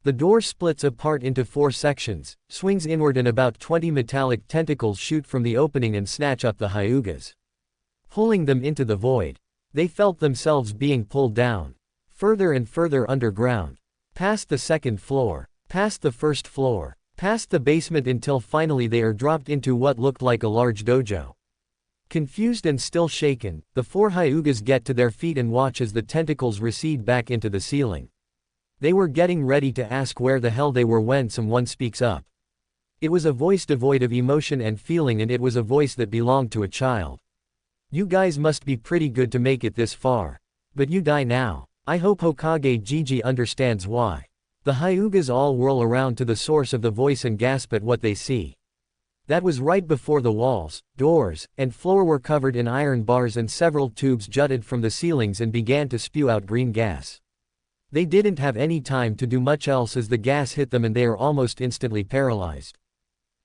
The door splits apart into 4 sections, swings inward, and about 20 metallic tentacles shoot from the opening and snatch up the Hyugas, pulling them into the void. They felt themselves being pulled down. Further and further underground. Past the 2nd floor. Past the 1st floor. Past the basement until finally they are dropped into what looked like a large dojo. Confused and still shaken, the 4 Hyugas get to their feet and watch as the tentacles recede back into the ceiling. They were getting ready to ask where the hell they were when someone speaks up. It was a voice devoid of emotion and feeling, and it was a voice that belonged to a child. You guys must be pretty good to make it this far. But you die now. I hope Hokage Gigi understands why. The Hyugas all whirl around to the source of the voice and gasp at what they see. That was right before the walls, doors, and floor were covered in iron bars, and several tubes jutted from the ceilings and began to spew out green gas. They didn't have any time to do much else as the gas hit them and they are almost instantly paralyzed.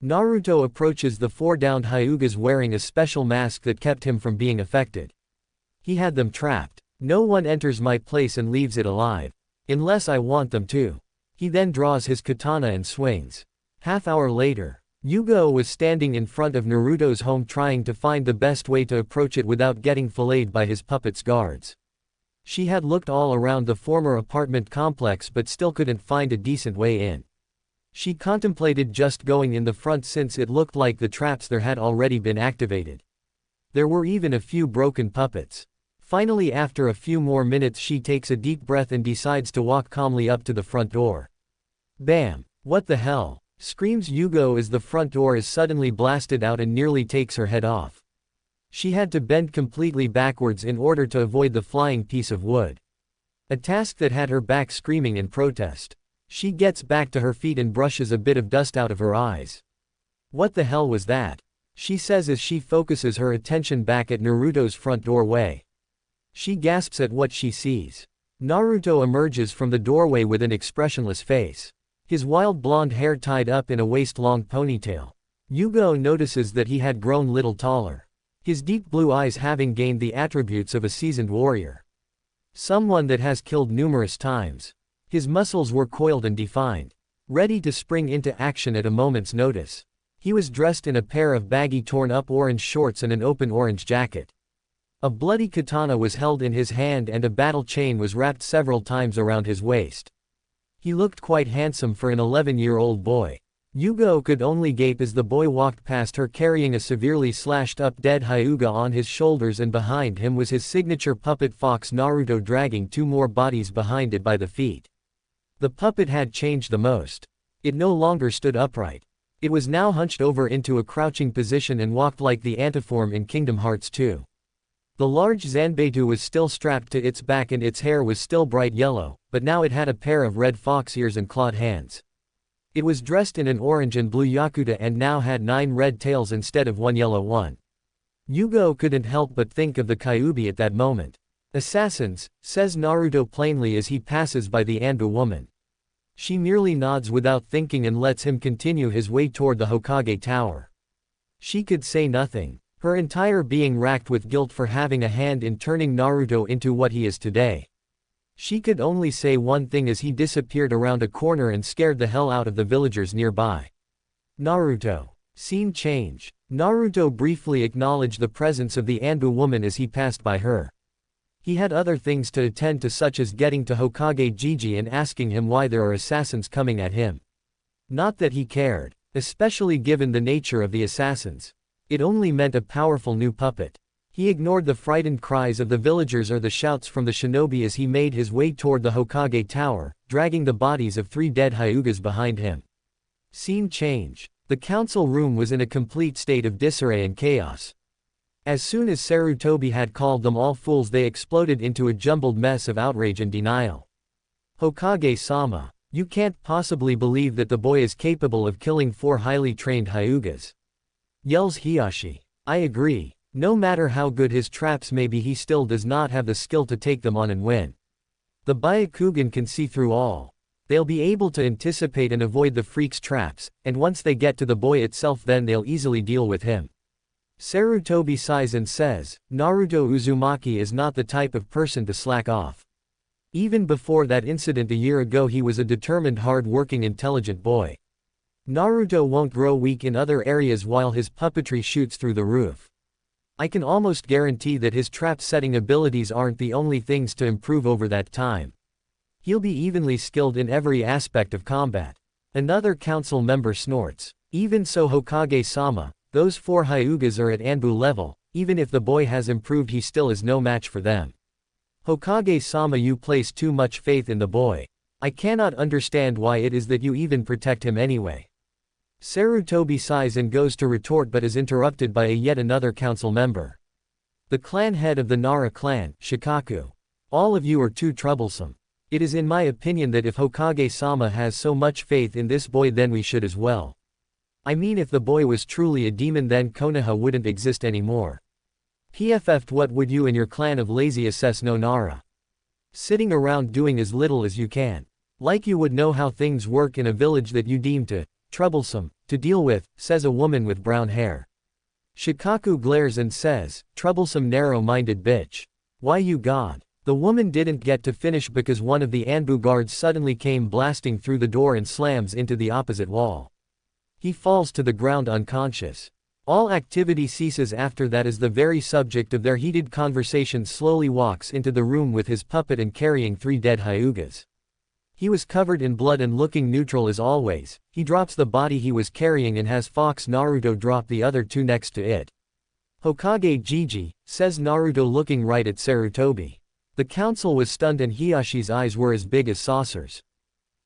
Naruto approaches the 4 downed Hyugas wearing a special mask that kept him from being affected. He had them trapped. No one enters my place and leaves it alive. Unless I want them to. He then draws his katana and swings. Half-hour later, Yugao was standing in front of Naruto's home trying to find the best way to approach it without getting filleted by his puppet's guards. She had looked all around the former apartment complex but still couldn't find a decent way in. She contemplated just going in the front since it looked like the traps there had already been activated. There were even a few broken puppets. Finally, after a few more minutes, she takes a deep breath and decides to walk calmly up to the front door. Bam! What the hell? Screams Yugao as the front door is suddenly blasted out and nearly takes her head off. She had to bend completely backwards in order to avoid the flying piece of wood. A task that had her back screaming in protest. She gets back to her feet and brushes a bit of dust out of her eyes. What the hell was that? She says as she focuses her attention back at Naruto's front doorway. She gasps at what she sees. Naruto emerges from the doorway with an expressionless face. His wild blonde hair tied up in a waist-long ponytail. Yugao notices that he had grown little taller. His deep blue eyes having gained the attributes of a seasoned warrior. Someone that has killed numerous times. His muscles were coiled and defined, ready to spring into action at a moment's notice. He was dressed in a pair of baggy torn-up orange shorts and an open orange jacket. A bloody katana was held in his hand and a battle chain was wrapped several times around his waist. He looked quite handsome for an 11-year-old boy. Yugao could only gape as the boy walked past her carrying a severely slashed-up dead Hyuga on his shoulders, and behind him was his signature puppet fox Naruto dragging two more bodies behind it by the feet. The puppet had changed the most. It no longer stood upright. It was now hunched over into a crouching position and walked like the antiform in Kingdom Hearts 2. The large Zanbeitu was still strapped to its back and its hair was still bright yellow, but now it had a pair of red fox ears and clawed hands. It was dressed in an orange and blue yakuta and now had 9 red tails instead of 1 yellow one. Yugao couldn't help but think of the Kyuubi at that moment. "Assassins," says Naruto plainly as he passes by the Anbu woman. She merely nods without thinking and lets him continue his way toward the Hokage Tower. She could say nothing, her entire being racked with guilt for having a hand in turning Naruto into what he is today. She could only say one thing as he disappeared around a corner and scared the hell out of the villagers nearby. Naruto. Scene change. Naruto briefly acknowledged the presence of the Anbu woman as he passed by her. He had other things to attend to, such as getting to Hokage Gigi and asking him why there are assassins coming at him. Not that he cared, especially given the nature of the assassins. It only meant a powerful new puppet. He ignored the frightened cries of the villagers or the shouts from the shinobi as he made his way toward the Hokage Tower, dragging the bodies of 3 dead Hyugas behind him. Scene change. The council room was in a complete state of disarray and chaos. As soon as Sarutobi had called them all fools, they exploded into a jumbled mess of outrage and denial. "Hokage-sama, you can't possibly believe that the boy is capable of killing 4 highly trained Hyugas," yells Hiyashi. "I agree. No matter how good his traps may be, he still does not have the skill to take them on and win. The Byakugan can see through all. They'll be able to anticipate and avoid the freak's traps, and once they get to the boy itself, then they'll easily deal with him." Sarutobi sighs and says, "Naruto Uzumaki is not the type of person to slack off. Even before that incident a year ago, he was a determined, hard-working, intelligent boy. Naruto won't grow weak in other areas while his puppetry shoots through the roof. I can almost guarantee that his trap-setting abilities aren't the only things to improve over that time. He'll be evenly skilled in every aspect of combat." Another council member snorts. "Even so, Hokage-sama, those 4 Hyugas are at Anbu level. Even if the boy has improved, he still is no match for them. Hokage-sama, you place too much faith in the boy. I cannot understand why it is that you even protect him anyway." Sarutobi sighs and goes to retort, but is interrupted by yet another council member. The clan head of the Nara clan, Shikaku. "All of you are too troublesome. It is in my opinion that if Hokage-sama has so much faith in this boy, then we should as well. I mean, if the boy was truly a demon, then Konoha wouldn't exist anymore. PFF, what would you and your clan of lazy assess no Nara? Sitting around doing as little as you can. Like you would know how things work in a village that you deem to troublesome to deal with," says a woman with brown hair. Shikaku glares and says, "Troublesome, narrow-minded bitch. Why, you god." The woman didn't get to finish because one of the Anbu guards suddenly came blasting through the door and slams into the opposite wall. He falls to the ground unconscious. All activity ceases after that as the very subject of their heated conversation slowly walks into the room with his puppet and carrying 3 dead Hyugas. He was covered in blood and looking neutral as always. He drops the body he was carrying and has Fox Naruto drop the other 2 next to it. "Hokage Gigi," says Naruto looking right at Sarutobi. The council was stunned and Hiyashi's eyes were as big as saucers.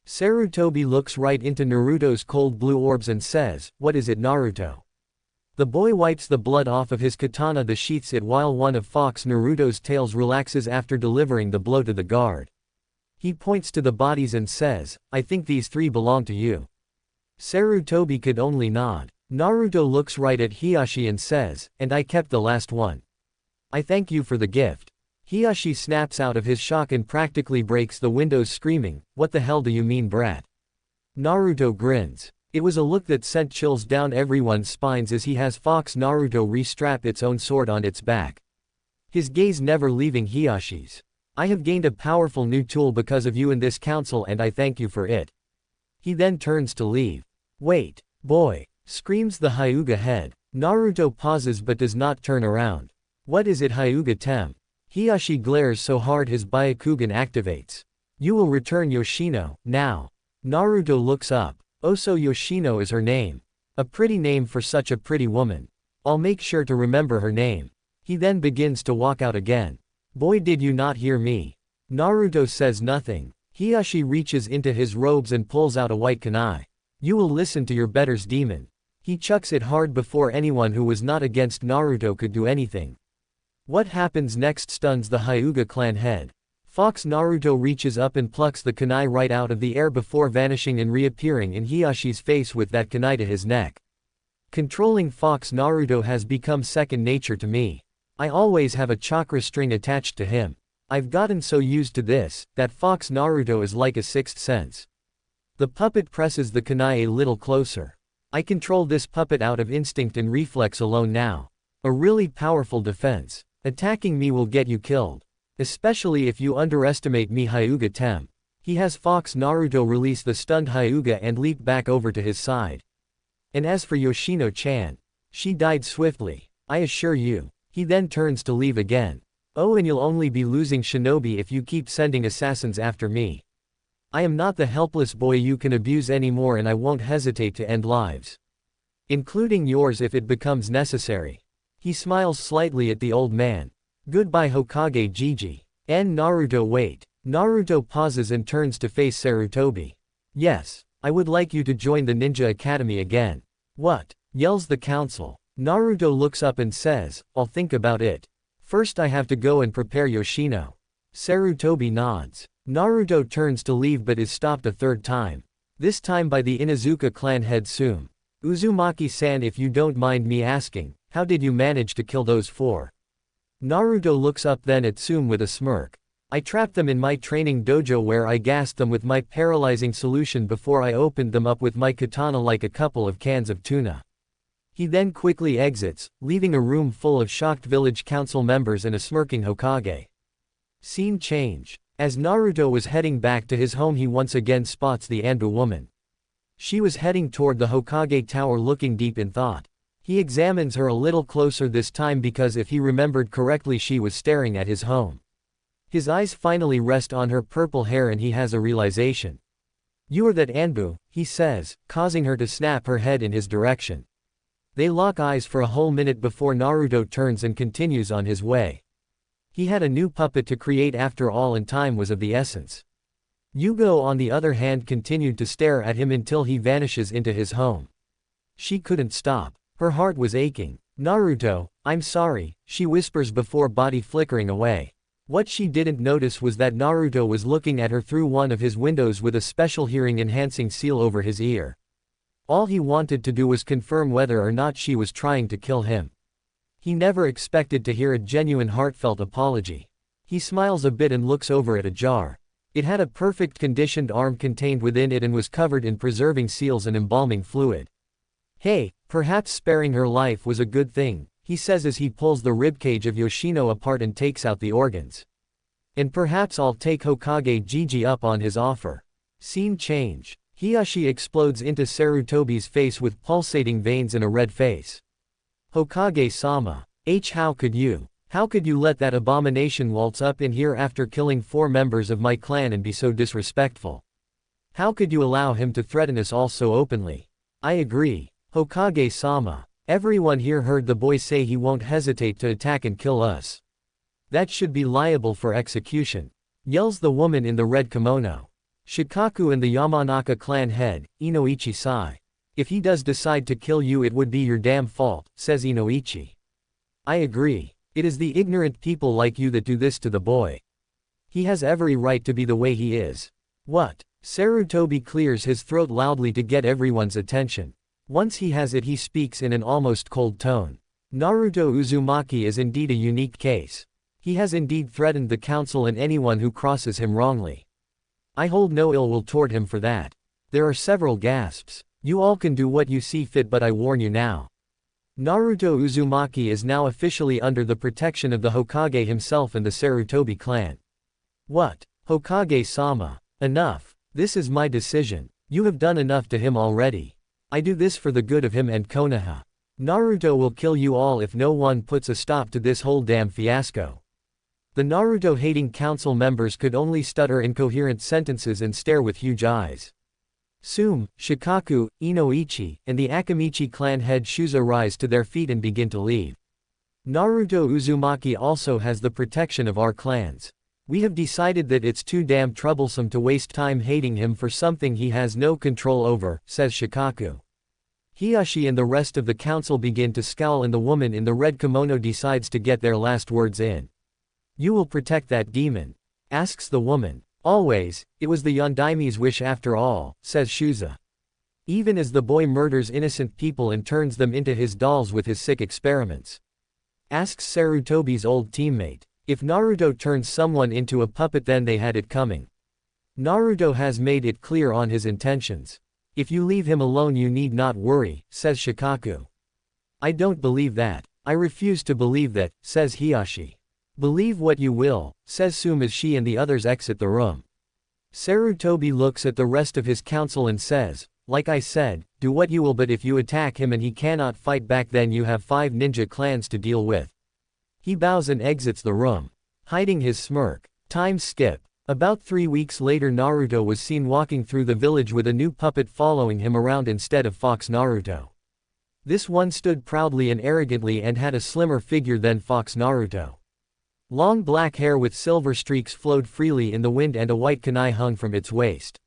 Sarutobi looks right into Naruto's cold blue orbs and says, "What is it, Naruto?" The boy wipes the blood off of his katana, the sheaths it while one of Fox Naruto's tails relaxes after delivering the blow to the guard. He points to the bodies and says, "I think these 3 belong to you." Sarutobi could only nod. Naruto looks right at Hiyashi and says, and I kept the last one. I thank you for the gift. Hiyashi snaps out of his shock and practically breaks the windows screaming, what the hell do you mean, brat? Naruto grins. It was a look that sent chills down everyone's spines as he has Fox Naruto restrap its own sword on its back. His gaze never leaving Hiyashi's. I have gained a powerful new tool because of you in this council and I thank you for it. He then turns to leave. Wait, boy, screams the Hyuga head. Naruto pauses but does not turn around. What is it, Hyuga Tem? Hiyashi glares so hard his Byakugan activates. You will return Yoshino, now. Naruto looks up. Oh, so Yoshino is her name. A pretty name for such a pretty woman. I'll make sure to remember her name. He then begins to walk out again. Boy, did you not hear me? Naruto says nothing. Hiyashi reaches into his robes and pulls out a white kunai. You will listen to your betters, demon. He chucks it hard before anyone who was not against Naruto could do anything. What happens next stuns the Hyuga clan head. Fox Naruto reaches up and plucks the kunai right out of the air before vanishing and reappearing in Hiyashi's face with that kunai to his neck. Controlling Fox Naruto has become second nature to me. I always have a chakra string attached to him. I've gotten so used to this, that Fox Naruto is like a sixth sense. The puppet presses the kunai a little closer. I control this puppet out of instinct and reflex alone now. A really powerful defense. Attacking me will get you killed. Especially if you underestimate me, Hyuga Tem. He has Fox Naruto release the stunned Hyuga and leap back over to his side. And as for Yoshino-chan, she died swiftly, I assure you. He then turns to leave again. Oh, and you'll only be losing shinobi if you keep sending assassins after me. I am not the helpless boy you can abuse anymore and I won't hesitate to end lives. Including yours if it becomes necessary. He smiles slightly at the old man. Goodbye Hokage Gigi. And Naruto wait. Naruto pauses and turns to face Sarutobi. Yes, I would like you to join the Ninja Academy again. What? Yells the council. Naruto looks up and says, I'll think about it. First I have to go and prepare Yoshino. Sarutobi nods. Naruto turns to leave but is stopped a third time. This time by the Inuzuka clan head Sume. Uzumaki-san, if you don't mind me asking, how did you manage to kill those four? Naruto looks up then at Sume with a smirk. I trapped them in my training dojo where I gassed them with my paralyzing solution before I opened them up with my katana like a couple of cans of tuna. He then quickly exits, leaving a room full of shocked village council members and a smirking Hokage. Scene change. As Naruto was heading back to his home he once again spots the Anbu woman. She was heading toward the Hokage tower looking deep in thought. He examines her a little closer this time because if he remembered correctly she was staring at his home. His eyes finally rest on her purple hair and he has a realization. You are that Anbu, he says, causing her to snap her head in his direction. They lock eyes for a whole minute before Naruto turns and continues on his way. He had a new puppet to create after all and time was of the essence. Yugao on the other hand continued to stare at him until he vanishes into his home. She couldn't stop. Her heart was aching. Naruto, I'm sorry, she whispers before body flickering away. What she didn't notice was that Naruto was looking at her through one of his windows with a special hearing-enhancing seal over his ear. All he wanted to do was confirm whether or not she was trying to kill him. He never expected to hear a genuine heartfelt apology. He smiles a bit and looks over at a jar. It had a perfect conditioned arm contained within it and was covered in preserving seals and embalming fluid. Hey, perhaps sparing her life was a good thing, he says as he pulls the ribcage of Yoshino apart and takes out the organs. And perhaps I'll take Hokage Gigi up on his offer. Scene change. Hiyashi explodes into Sarutobi's face with pulsating veins and a red face. Hokage-sama. How could you? How could you let that abomination waltz up in here after killing 4 members of my clan and be so disrespectful? How could you allow him to threaten us all so openly? I agree. Hokage-sama. Everyone here heard the boy say he won't hesitate to attack and kill us. That should be liable for execution. Yells the woman in the red kimono. Shikaku and the Yamanaka clan head, Inoichi-sai. If he does decide to kill you it would be your damn fault, says Inoichi. I agree. It is the ignorant people like you that do this to the boy. He has every right to be the way he is. What? Sarutobi clears his throat loudly to get everyone's attention. Once he has it, he speaks in an almost cold tone. Naruto Uzumaki is indeed a unique case. He has indeed threatened the council and anyone who crosses him wrongly. I hold no ill will toward him for that. There are several gasps. You all can do what you see fit, but I warn you now. Naruto Uzumaki is now officially under the protection of the Hokage himself and the Sarutobi clan. What? Hokage-sama. Enough. This is my decision. You have done enough to him already. I do this for the good of him and Konoha. Naruto will kill you all if no one puts a stop to this whole damn fiasco. The Naruto-hating council members could only stutter incoherent sentences and stare with huge eyes. Sume, Shikaku, Inoichi, and the Akamichi clan head Shuza rise to their feet and begin to leave. Naruto Uzumaki also has the protection of our clans. We have decided that it's too damn troublesome to waste time hating him for something he has no control over, says Shikaku. Hiyashi and the rest of the council begin to scowl and the woman in the red kimono decides to get their last words in. You will protect that demon? Asks the woman. Always, it was the Yondaime's wish after all, says Shuza. Even as the boy murders innocent people and turns them into his dolls with his sick experiments. Asks Sarutobi's old teammate. If Naruto turns someone into a puppet, then they had it coming. Naruto has made it clear on his intentions. If you leave him alone you need not worry, says Shikaku. I don't believe that. I refuse to believe that, says Hiyashi. Believe what you will, says Sume as she and the others exit the room. Sarutobi looks at the rest of his council and says, like I said, do what you will, but if you attack him and he cannot fight back, then you have 5 ninja clans to deal with. He bows and exits the room, hiding his smirk. Time skip. About 3 weeks later, Naruto was seen walking through the village with a new puppet following him around instead of Fox Naruto. This one stood proudly and arrogantly and had a slimmer figure than Fox Naruto. Long black hair with silver streaks flowed freely in the wind and a white kunai hung from its waist.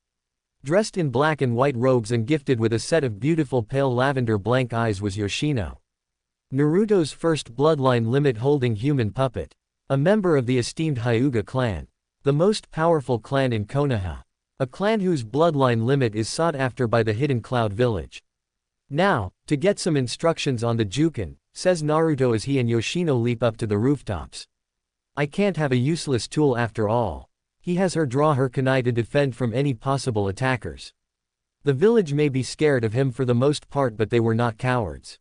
Dressed in black and white robes and gifted with a set of beautiful pale lavender blank eyes was Yoshino. Naruto's first bloodline limit holding human puppet. A member of the esteemed Hyuga clan. The most powerful clan in Konoha. A clan whose bloodline limit is sought after by the Hidden Cloud village. Now, to get some instructions on the Juken, says Naruto as he and Yoshino leap up to the rooftops. I can't have a useless tool after all. He has her draw her kunai to defend from any possible attackers. The village may be scared of him for the most part, but they were not cowards.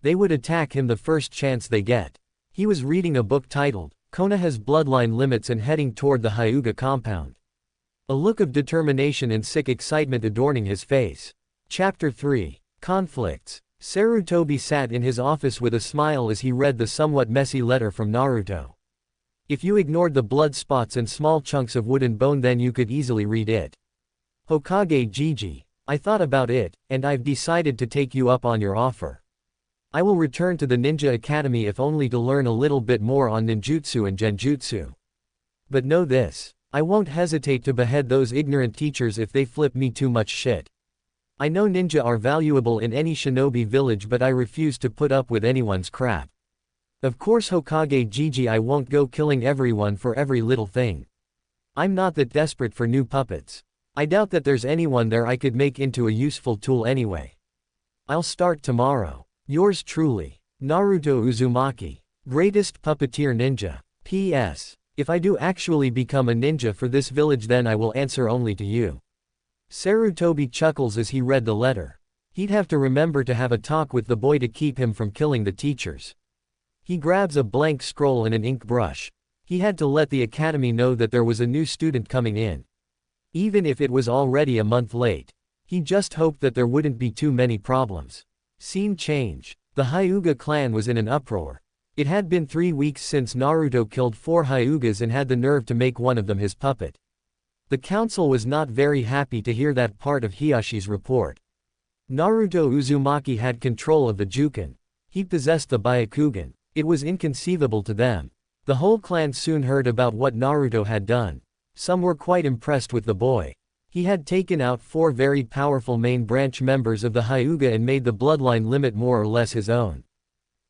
They would attack him the first chance they get. He was reading a book titled, Konoha's Bloodline Limits and heading toward the Hyuga compound. A look of determination and sick excitement adorning his face. Chapter 3. Conflicts. Sarutobi sat in his office with a smile as he read the somewhat messy letter from Naruto. If you ignored the blood spots and small chunks of wood and bone, then you could easily read it. Hokage Gigi, I thought about it, and I've decided to take you up on your offer. I will return to the Ninja Academy if only to learn a little bit more on ninjutsu and genjutsu. But know this, I won't hesitate to behead those ignorant teachers if they flip me too much shit. I know ninja are valuable in any shinobi village, but I refuse to put up with anyone's crap. Of course Hokage Gigi, I won't go killing everyone for every little thing. I'm not that desperate for new puppets. I doubt that there's anyone there I could make into a useful tool anyway. I'll start tomorrow. Yours truly, Naruto Uzumaki. Greatest puppeteer ninja. P.S. If I do actually become a ninja for this village, then I will answer only to you. Sarutobi chuckles as he read the letter. He'd have to remember to have a talk with the boy to keep him from killing the teachers. He grabs a blank scroll and an ink brush. He had to let the academy know that there was a new student coming in. Even if it was already a month late. He just hoped that there wouldn't be too many problems. Scene change. The Hyuga clan was in an uproar. It had been 3 weeks since Naruto killed 4 Hyugas and had the nerve to make one of them his puppet. The council was not very happy to hear that part of Hiyashi's report. Naruto Uzumaki had control of the Juken. He possessed the Byakugan. It was inconceivable to them. The whole clan soon heard about what Naruto had done. Some were quite impressed with the boy. He had taken out 4 very powerful main branch members of the Hyuga and made the bloodline limit more or less his own.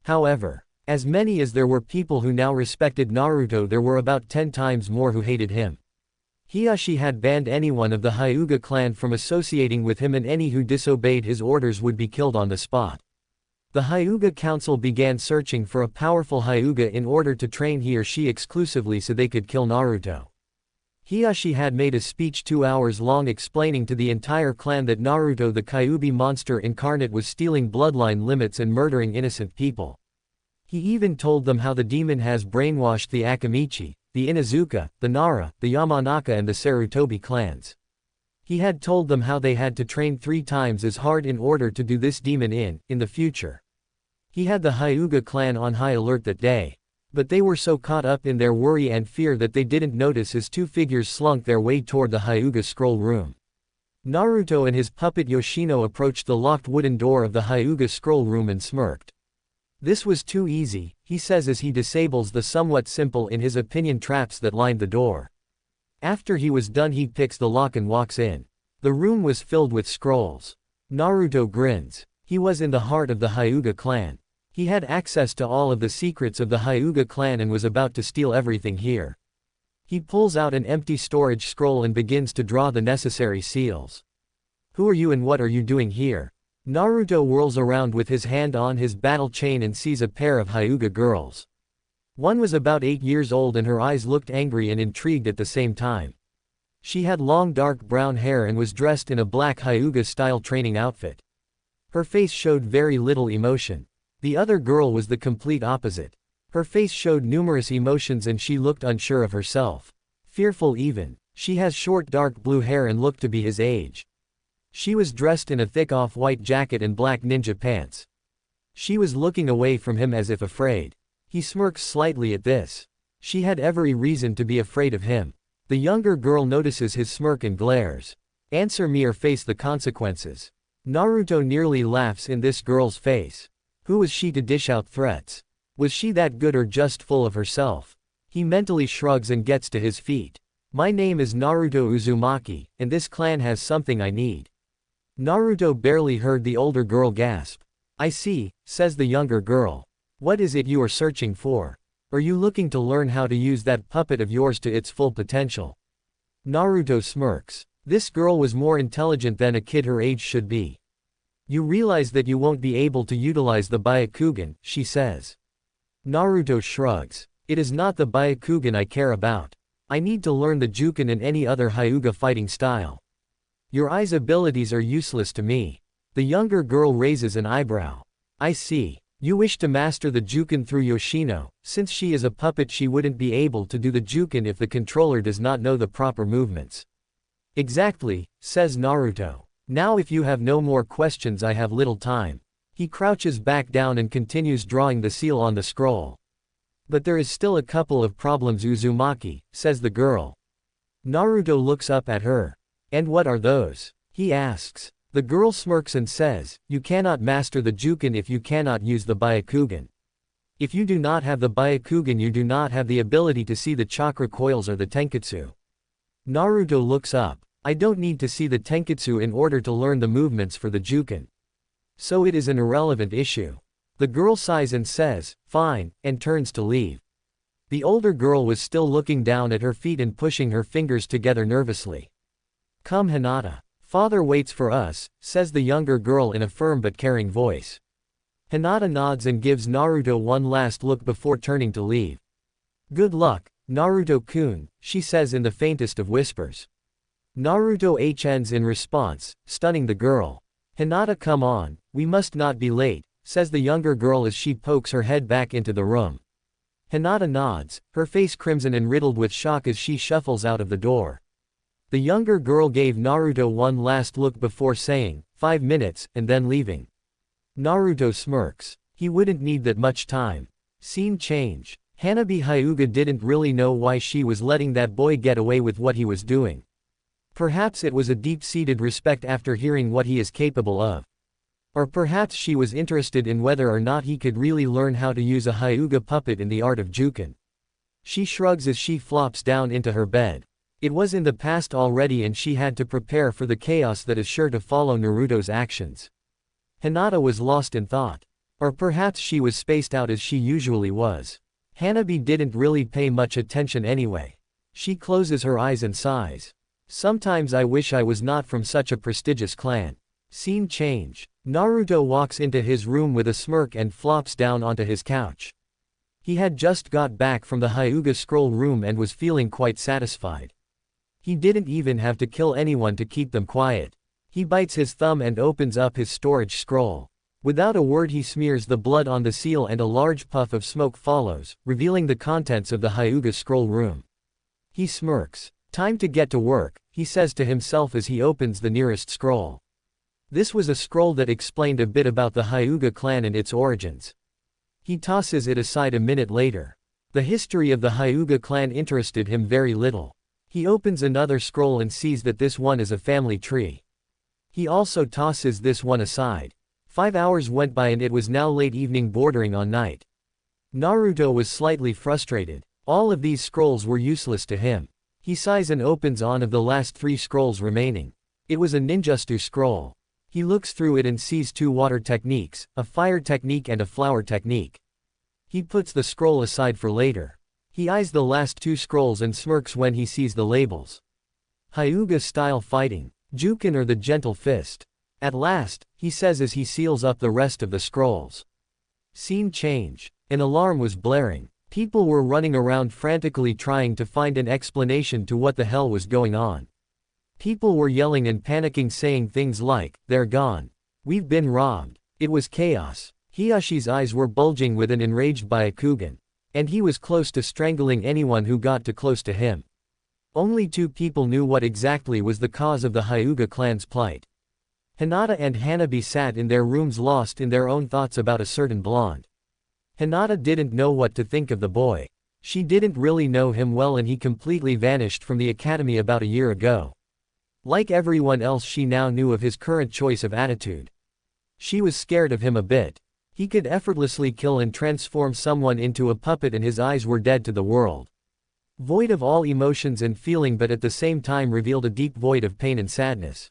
However, as many as there were people who now respected Naruto, there were about 10 times more who hated him. Hiyashi had banned anyone of the Hyuga clan from associating with him, and any who disobeyed his orders would be killed on the spot. The Hyuga Council began searching for a powerful Hyuga in order to train he or she exclusively so they could kill Naruto. Hiyashi had made a speech 2 hours long explaining to the entire clan that Naruto, the Kyuubi monster incarnate, was stealing bloodline limits and murdering innocent people. He even told them how the demon has brainwashed the Akamichi, the Inuzuka, the Nara, the Yamanaka and the Sarutobi clans. He had told them how they had to train 3 times as hard in order to do this demon in the future. He had the Hyuga clan on high alert that day. But they were so caught up in their worry and fear that they didn't notice as 2 figures slunk their way toward the Hyuga scroll room. Naruto and his puppet Yoshino approached the locked wooden door of the Hyuga scroll room and smirked. This was too easy, he says as he disables the somewhat simple in his opinion traps that lined the door. After he was done, he picks the lock and walks in. The room was filled with scrolls. Naruto grins. He was in the heart of the Hyuga clan. He had access to all of the secrets of the Hyuga clan and was about to steal everything here. He pulls out an empty storage scroll and begins to draw the necessary seals. Who are you and what are you doing here? Naruto whirls around with his hand on his battle chain and sees a pair of Hyuga girls. One was about 8 years old and her eyes looked angry and intrigued at the same time. She had long dark brown hair and was dressed in a black Hyuga-style training outfit. Her face showed very little emotion. The other girl was the complete opposite. Her face showed numerous emotions and she looked unsure of herself. Fearful even. She has short dark blue hair and looked to be his age. She was dressed in a thick off-white jacket and black ninja pants. She was looking away from him as if afraid. He smirks slightly at this. She had every reason to be afraid of him. The younger girl notices his smirk and glares. Answer me or face the consequences. Naruto nearly laughs in this girl's face. Who was she to dish out threats? Was she that good or just full of herself? He mentally shrugs and gets to his feet. My name is Naruto Uzumaki, and this clan has something I need. Naruto barely heard the older girl gasp. I see, says the younger girl. What is it you are searching for? Are you looking to learn how to use that puppet of yours to its full potential? Naruto smirks. This girl was more intelligent than a kid her age should be. You realize that you won't be able to utilize the Byakugan, she says. Naruto shrugs. It is not the Byakugan I care about. I need to learn the Juken and any other Hyuga fighting style. Your eyes' abilities are useless to me. The younger girl raises an eyebrow. I see. You wish to master the Juken through Yoshino. Since she is a puppet, she wouldn't be able to do the Juken if the controller does not know the proper movements. Exactly, says Naruto. Now if you have no more questions, I have little time. He crouches back down and continues drawing the seal on the scroll. But there is still a couple of problems, Uzumaki, says the girl. Naruto looks up at her. And what are those? He asks. The girl smirks and says, you cannot master the Juken if you cannot use the Byakugan. If you do not have the Byakugan, you do not have the ability to see the chakra coils or the Tenketsu. Naruto looks up. I don't need to see the Tenketsu in order to learn the movements for the Juken. So it is an irrelevant issue. The girl sighs and says, fine, and turns to leave. The older girl was still looking down at her feet and pushing her fingers together nervously. Come Hinata. Father waits for us, says the younger girl in a firm but caring voice. Hinata nods and gives Naruto one last look before turning to leave. Good luck, Naruto-kun, she says in the faintest of whispers. Naruto hns in response, stunning the girl. Hinata, come on, we must not be late, says the younger girl as she pokes her head back into the room. Hinata nods, her face crimson and riddled with shock as she shuffles out of the door. The younger girl gave Naruto one last look before saying, 5 minutes, and then leaving. Naruto smirks. He wouldn't need that much time. Scene change. Hanabi Hyuga didn't really know why she was letting that boy get away with what he was doing. Perhaps it was a deep-seated respect after hearing what he is capable of. Or perhaps she was interested in whether or not he could really learn how to use a Hyuga puppet in the art of Juken. She shrugs as she flops down into her bed. It was in the past already and she had to prepare for the chaos that is sure to follow Naruto's actions. Hinata was lost in thought. Or perhaps she was spaced out as she usually was. Hanabi didn't really pay much attention anyway. She closes her eyes and sighs. Sometimes I wish I was not from such a prestigious clan. Scene change. Naruto walks into his room with a smirk and flops down onto his couch. He had just got back from the Hyuga scroll room and was feeling quite satisfied. He didn't even have to kill anyone to keep them quiet. He bites his thumb and opens up his storage scroll. Without a word he smears the blood on the seal and a large puff of smoke follows, revealing the contents of the Hyuga scroll room. He smirks. Time to get to work, he says to himself as he opens the nearest scroll. This was a scroll that explained a bit about the Hyuga clan and its origins. He tosses it aside a minute later. The history of the Hyuga clan interested him very little. He opens another scroll and sees that this one is a family tree. He also tosses this one aside. 5 hours went by and it was now late evening bordering on night. Naruto was slightly frustrated. All of these scrolls were useless to him. He sighs and opens one of the last 3 scrolls remaining. It was a ninjutsu scroll. He looks through it and sees 2 water techniques, a fire technique and a flower technique. He puts the scroll aside for later. He eyes the last 2 scrolls and smirks when he sees the labels. Hyuga style fighting, Juken or the gentle fist. At last, he says as he seals up the rest of the scrolls. Scene change. An alarm was blaring. People were running around frantically trying to find an explanation to what the hell was going on. People were yelling and panicking saying things like, "They're gone. We've been robbed." It was chaos. Hiyashi's eyes were bulging with an enraged Byakugan. And he was close to strangling anyone who got too close to him. Only 2 people knew what exactly was the cause of the Hyuga clan's plight. Hinata and Hanabi sat in their rooms lost in their own thoughts about a certain blonde. Hinata didn't know what to think of the boy. She didn't really know him well and he completely vanished from the academy about a year ago. Like everyone else she now knew of his current choice of attitude. She was scared of him a bit. He could effortlessly kill and transform someone into a puppet and his eyes were dead to the world. Void of all emotions and feeling but at the same time revealed a deep void of pain and sadness.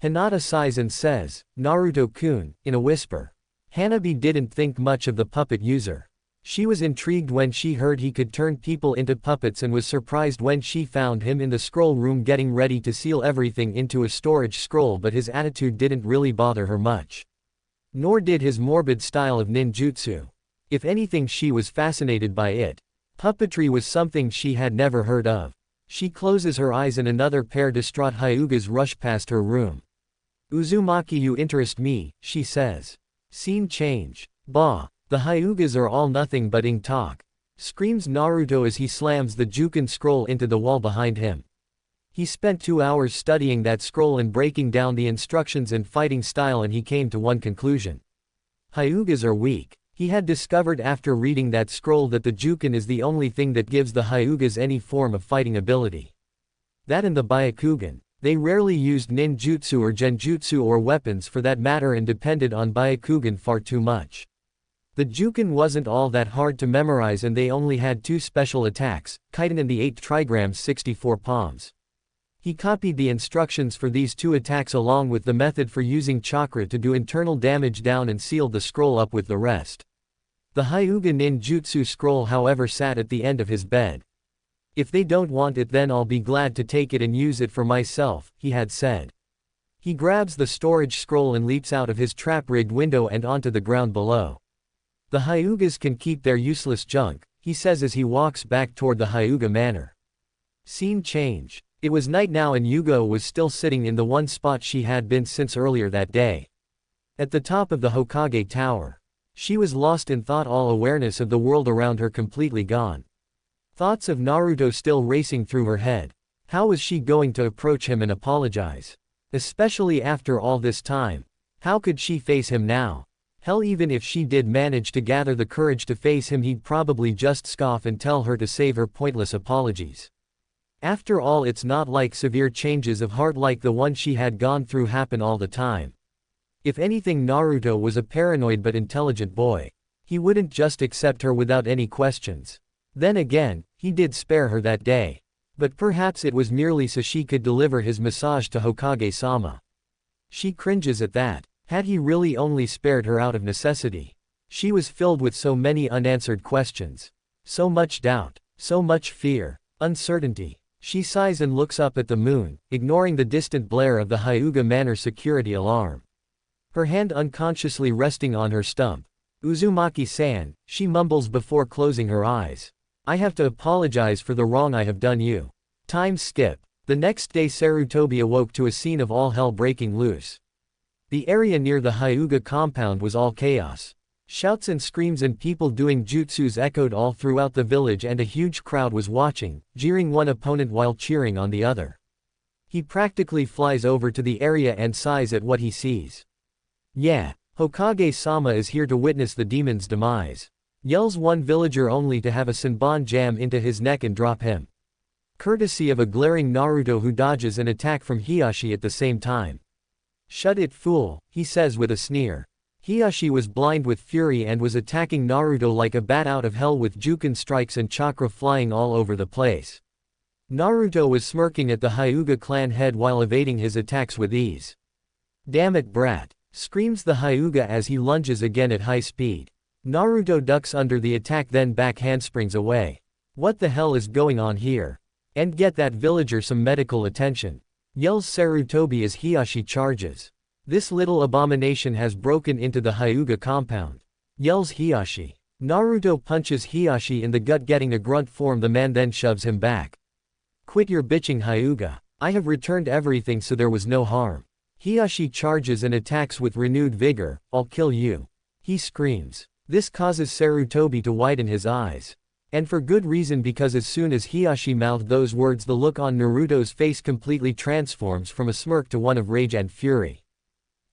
Hinata sighs and says, "Naruto-kun," in a whisper. Hanabi didn't think much of the puppet user. She was intrigued when she heard he could turn people into puppets and was surprised when she found him in the scroll room getting ready to seal everything into a storage scroll, but his attitude didn't really bother her much. Nor did his morbid style of ninjutsu. If anything, she was fascinated by it. Puppetry was something she had never heard of. She closes her eyes and another pair distraught Hyugas rush past her room. "Uzumaki, you interest me," she says. Scene change. Bah. The Hyugas are all nothing but ing talk, screams Naruto as he slams the Juken scroll into the wall behind him. He spent 2 hours studying that scroll and breaking down the instructions and fighting style, and he came to one conclusion. Hyugas are weak. He had discovered after reading that scroll that the Juken is the only thing that gives the Hyugas any form of fighting ability. That and the Byakugan. They rarely used ninjutsu or genjutsu or weapons for that matter and depended on Byakugan far too much. The Juken wasn't all that hard to memorize and they only had 2 special attacks, Kaiten and the 8 trigrams 64 palms. He copied the instructions for these 2 attacks along with the method for using chakra to do internal damage down and sealed the scroll up with the rest. The Hyuga ninjutsu scroll however sat at the end of his bed. "If they don't want it then I'll be glad to take it and use it for myself," he had said. He grabs the storage scroll and leaps out of his trap-rigged window and onto the ground below. "The Hyugas can keep their useless junk," he says as he walks back toward the Hyuga manor. Scene change. It was night now and Yugao was still sitting in the one spot she had been since earlier that day. At the top of the Hokage tower. She was lost in thought, all awareness of the world around her completely gone. Thoughts of Naruto still racing through her head. How was she going to approach him and apologize? Especially after all this time. How could she face him now? Hell, even if she did manage to gather the courage to face him, he'd probably just scoff and tell her to save her pointless apologies. After all, it's not like severe changes of heart like the one she had gone through happen all the time. If anything, Naruto was a paranoid but intelligent boy. He wouldn't just accept her without any questions. Then again, he did spare her that day. But perhaps it was merely so she could deliver his massage to Hokage-sama. She cringes at that. Had he really only spared her out of necessity? She was filled with so many unanswered questions. So much doubt. So much fear. Uncertainty. She sighs and looks up at the moon, ignoring the distant blare of the Hyuga Manor security alarm. Her hand unconsciously resting on her stump. Uzumaki-san, she mumbles before closing her eyes. I have to apologize for the wrong I have done you. Time skip. The next day Sarutobi awoke to a scene of all hell breaking loose. The area near the Hyuga compound was all chaos. Shouts and screams and people doing jutsus echoed all throughout the village, and a huge crowd was watching, jeering one opponent while cheering on the other. He practically flies over to the area and sighs at what he sees. Yeah, Hokage-sama is here to witness the demon's demise. Yells one villager only to have a Senbon jam into his neck and drop him. Courtesy of a glaring Naruto who dodges an attack from Hiashi at the same time. Shut it, fool, he says with a sneer. Hiashi was blind with fury and was attacking Naruto like a bat out of hell with Juken strikes and chakra flying all over the place. Naruto was smirking at the Hyuga clan head while evading his attacks with ease. Damn it, brat, screams the Hyuga as he lunges again at high speed. Naruto ducks under the attack then back handsprings away. What the hell is going on here? And get that villager some medical attention, yells Sarutobi as Hiashi charges. This little abomination has broken into the Hyuga compound, yells Hiashi. Naruto punches Hiashi in the gut, getting a grunt form. The man then shoves him back. Quit your bitching, Hyuga. I have returned everything, so there was no harm. Hiashi charges and attacks with renewed vigor. I'll kill you, he screams. This causes Sarutobi to widen his eyes. And for good reason, because as soon as Hiashi mouthed those words, the look on Naruto's face completely transforms from a smirk to one of rage and fury.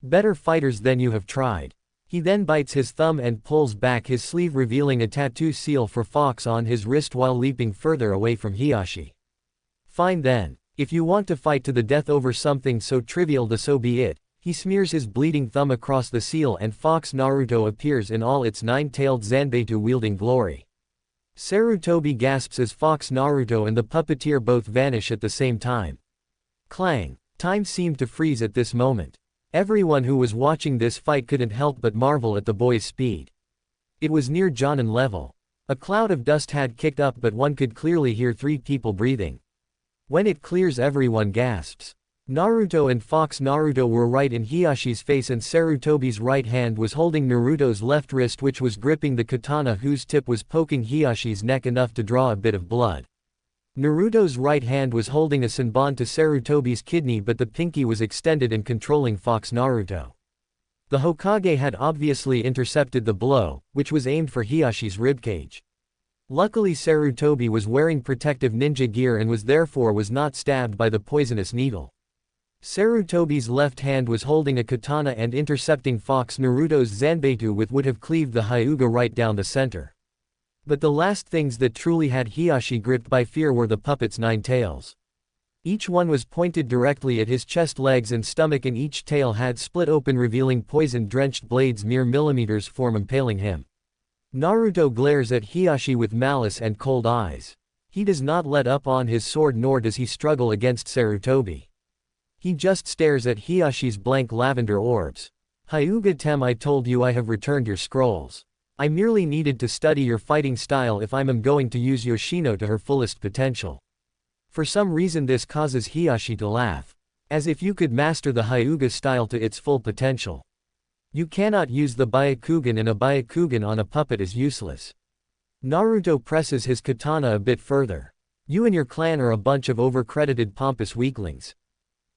Better fighters than you have tried. He then bites his thumb and pulls back his sleeve, revealing a tattoo seal for Fox on his wrist while leaping further away from Hiashi. Fine then. If you want to fight to the death over something so trivial, so be it. He smears his bleeding thumb across the seal and Fox Naruto appears in all its nine-tailed Zanbeitu wielding glory. Sarutobi gasps as Fox Naruto and the puppeteer both vanish at the same time. Clang! Time seemed to freeze at this moment. Everyone who was watching this fight couldn't help but marvel at the boy's speed. It was near Jonin level. A cloud of dust had kicked up, but one could clearly hear three people breathing. When it clears, everyone gasps. Naruto and Fox Naruto were right in Hiashi's face, and Sarutobi's right hand was holding Naruto's left wrist, which was gripping the katana whose tip was poking Hiashi's neck enough to draw a bit of blood. Naruto's right hand was holding a Senbon to Sarutobi's kidney, but the pinky was extended and controlling Fox Naruto. The Hokage had obviously intercepted the blow, which was aimed for Hiashi's ribcage. Luckily Sarutobi was wearing protective ninja gear and was not stabbed by the poisonous needle. Sarutobi's left hand was holding a katana and intercepting Fox Naruto's Zanbeitu would have cleaved the Hyuga right down the center. But the last things that truly had Hiashi gripped by fear were the puppet's 9 tails. Each one was pointed directly at his chest, legs and stomach, and each tail had split open, revealing poison-drenched blades mere millimeters from impaling him. Naruto glares at Hiashi with malice and cold eyes. He does not let up on his sword, nor does he struggle against Sarutobi. He just stares at Hiashi's blank lavender orbs. Hyuga-tem, I told you I have returned your scrolls. I merely needed to study your fighting style if I'm going to use Yoshino to her fullest potential. For some reason this causes Hiashi to laugh. As if you could master the Hyuga style to its full potential. You cannot use the Byakugan, and a Byakugan on a puppet is useless. Naruto presses his katana a bit further. You and your clan are a bunch of overcredited pompous weaklings.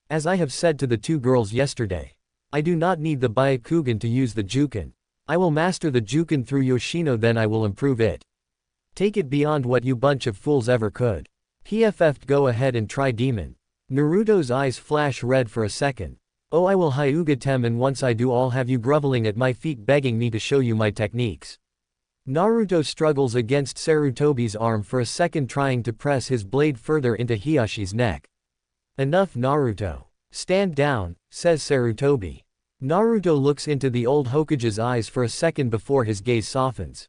As I have said to the 2 girls yesterday, I do not need the Byakugan to use the Juken. I will master the Juken through Yoshino, then I will improve it. Take it beyond what you bunch of fools ever could. PFF'd, go ahead and try demon. Naruto's eyes flash red for a second. Oh, I will Hyuga-tem, and once I do I'll have you groveling at my feet begging me to show you my techniques. Naruto struggles against Sarutobi's arm for a second, trying to press his blade further into Hiashi's neck. Enough, Naruto. Stand down, says Sarutobi. Naruto looks into the old Hokage's eyes for a second before his gaze softens.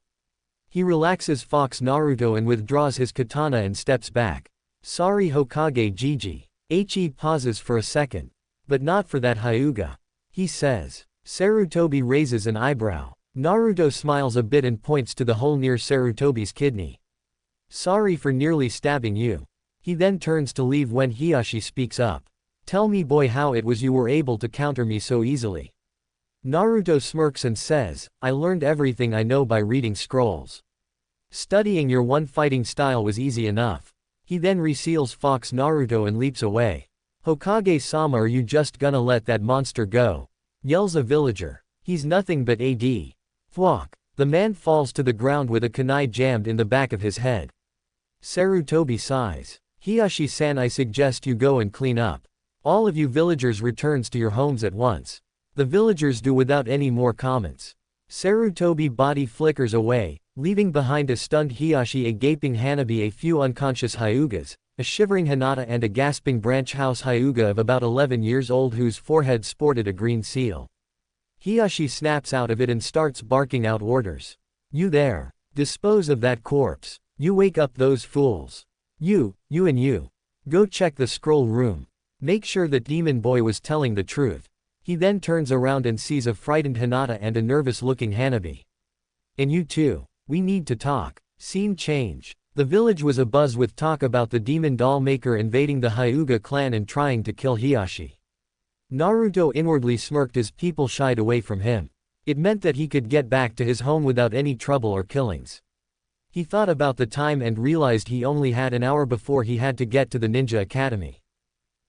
He relaxes Fox Naruto and withdraws his katana and steps back. Sorry Hokage Gigi. He pauses for a second. But not for that Hyuga, he says. Sarutobi raises an eyebrow. Naruto smiles a bit and points to the hole near Sarutobi's kidney. Sorry for nearly stabbing you. He then turns to leave when Hiyashi speaks up. Tell me boy how it was you were able to counter me so easily. Naruto smirks and says, I learned everything I know by reading scrolls. Studying your one fighting style was easy enough. He then reseals Fox Naruto and leaps away. Hokage-sama, are you just gonna let that monster go? Yells a villager. He's nothing but AD. Thwack. The man falls to the ground with a kunai jammed in the back of his head. Sarutobi sighs. Hiyashi-san, I suggest you go and clean up. All of you villagers returns to your homes at once. The villagers do without any more comments. Sarutobi body flickers away, leaving behind a stunned Hiyashi, a gaping Hanabi, a few unconscious Hyugas, a shivering Hinata and a gasping branch house Hyuga of about 11 years old whose forehead sported a green seal. Hiyashi snaps out of it and starts barking out orders. You there. Dispose of that corpse. You wake up those fools. You and you. Go check the scroll room. Make sure that Demon Boy was telling the truth. He then turns around and sees a frightened Hinata and a nervous-looking Hanabi. And you too. We need to talk. Scene change. The village was abuzz with talk about the demon doll maker invading the Hyuga clan and trying to kill Hiyashi. Naruto inwardly smirked as people shied away from him. It meant that he could get back to his home without any trouble or killings. He thought about the time and realized he only had an hour before he had to get to the ninja academy.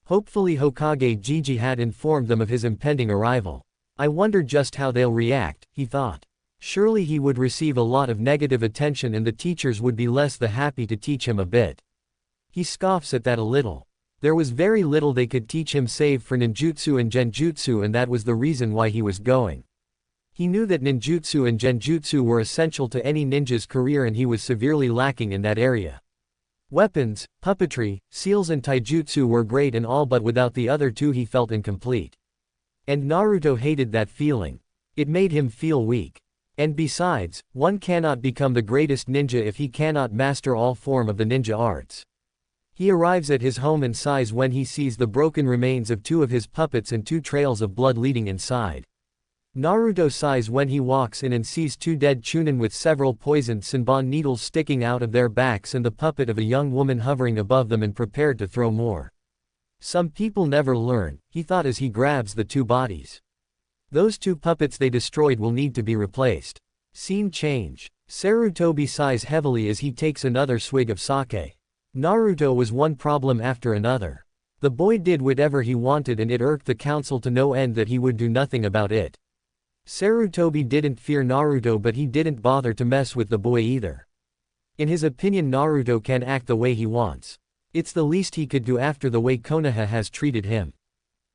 Hopefully Hokage Gigi had informed them of his impending arrival. I wonder just how they'll react, he thought. Surely he would receive a lot of negative attention and the teachers would be less than happy to teach him a bit. He scoffs at that a little. There was very little they could teach him save for ninjutsu and genjutsu, and that was the reason why he was going. He knew that ninjutsu and genjutsu were essential to any ninja's career and he was severely lacking in that area. Weapons, puppetry, seals and taijutsu were great and all, but without the other two he felt incomplete. And Naruto hated that feeling. It made him feel weak. And besides, one cannot become the greatest ninja if he cannot master all form of the ninja arts. He arrives at his home and sighs when he sees the broken remains of two of his puppets and two trails of blood leading inside. Naruto sighs when he walks in and sees two dead Chunin with several poisoned Senbon needles sticking out of their backs and the puppet of a young woman hovering above them and prepared to throw more. Some people never learn, he thought as he grabs the two bodies. Those two puppets they destroyed will need to be replaced. Scene change. Sarutobi sighs heavily as he takes another swig of sake. Naruto was one problem after another. The boy did whatever he wanted and it irked the council to no end that he would do nothing about it. Sarutobi didn't fear Naruto, but he didn't bother to mess with the boy either. In his opinion, Naruto can act the way he wants. It's the least he could do after the way Konoha has treated him.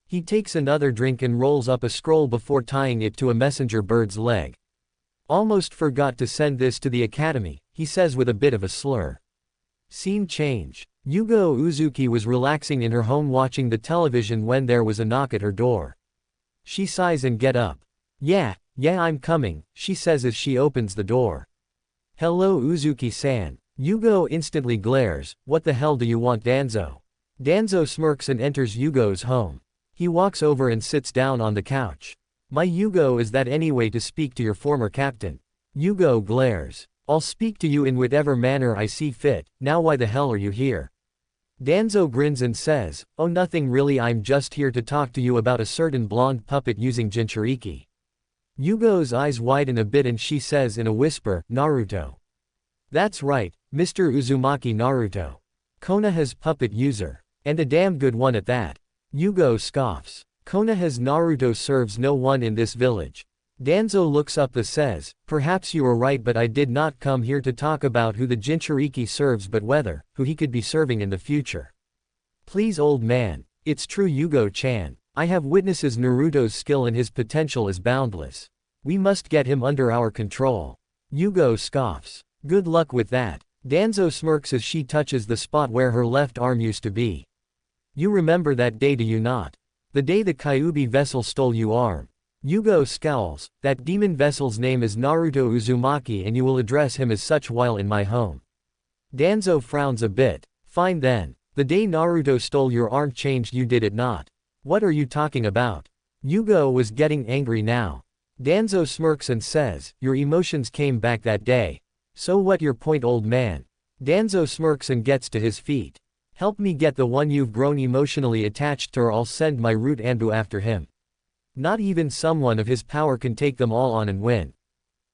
He takes another drink and rolls up a scroll before tying it to a messenger bird's leg. Almost forgot to send this to the academy, he says with a bit of a slur. Scene change. Yugao Uzuki was relaxing in her home watching the television when there was a knock at her door. She sighs and get up. Yeah, I'm coming, she says as she opens the door. Hello Uzuki-san. Yugao instantly glares, what the hell do you want Danzo? Danzo smirks and enters Yugao's home. He walks over and sits down on the couch. My Yugao, is that any way to speak to your former captain? Yugao glares. I'll speak to you in whatever manner I see fit, now why the hell are you here? Danzo grins and says, oh nothing really, I'm just here to talk to you about a certain blonde puppet using Jinchuriki. Yugao's eyes widen a bit and she says in a whisper, Naruto. That's right, Mr. Uzumaki Naruto. Konoha's puppet user. And a damn good one at that. Yugao scoffs. Konoha's Naruto serves no one in this village. Danzo looks up and says, perhaps you are right, but I did not come here to talk about who the Jinchuriki serves but whether, who he could be serving in the future. Please old man. It's true Yugao-chan. I have witnesses Naruto's skill and his potential is boundless. We must get him under our control. Yugao scoffs. Good luck with that. Danzo smirks as she touches the spot where her left arm used to be. You remember that day, do you not? The day the Kyuubi vessel stole your arm. Yugao scowls. That demon vessel's name is Naruto Uzumaki and you will address him as such while in my home. Danzo frowns a bit. Fine then. The day Naruto stole your arm changed, you did it not. What are you talking about? Yugao was getting angry now. Danzo smirks and says, your emotions came back that day. So what your point, old man? Danzo smirks and gets to his feet. Help me get the one you've grown emotionally attached to, or I'll send my root Anbu after him. Not even someone of his power can take them all on and win.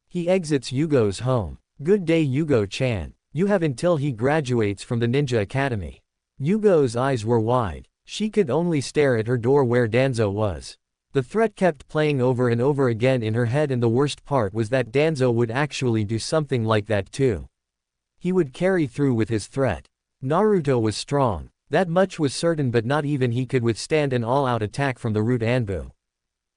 He exits Yugo's home. Good day Yugo-chan. You have until he graduates from the Ninja Academy. Yugo's eyes were wide. She could only stare at her door where Danzo was. The threat kept playing over and over again in her head, and the worst part was that Danzo would actually do something like that too. He would carry through with his threat. Naruto was strong. That much was certain, but not even he could withstand an all-out attack from the root Anbu.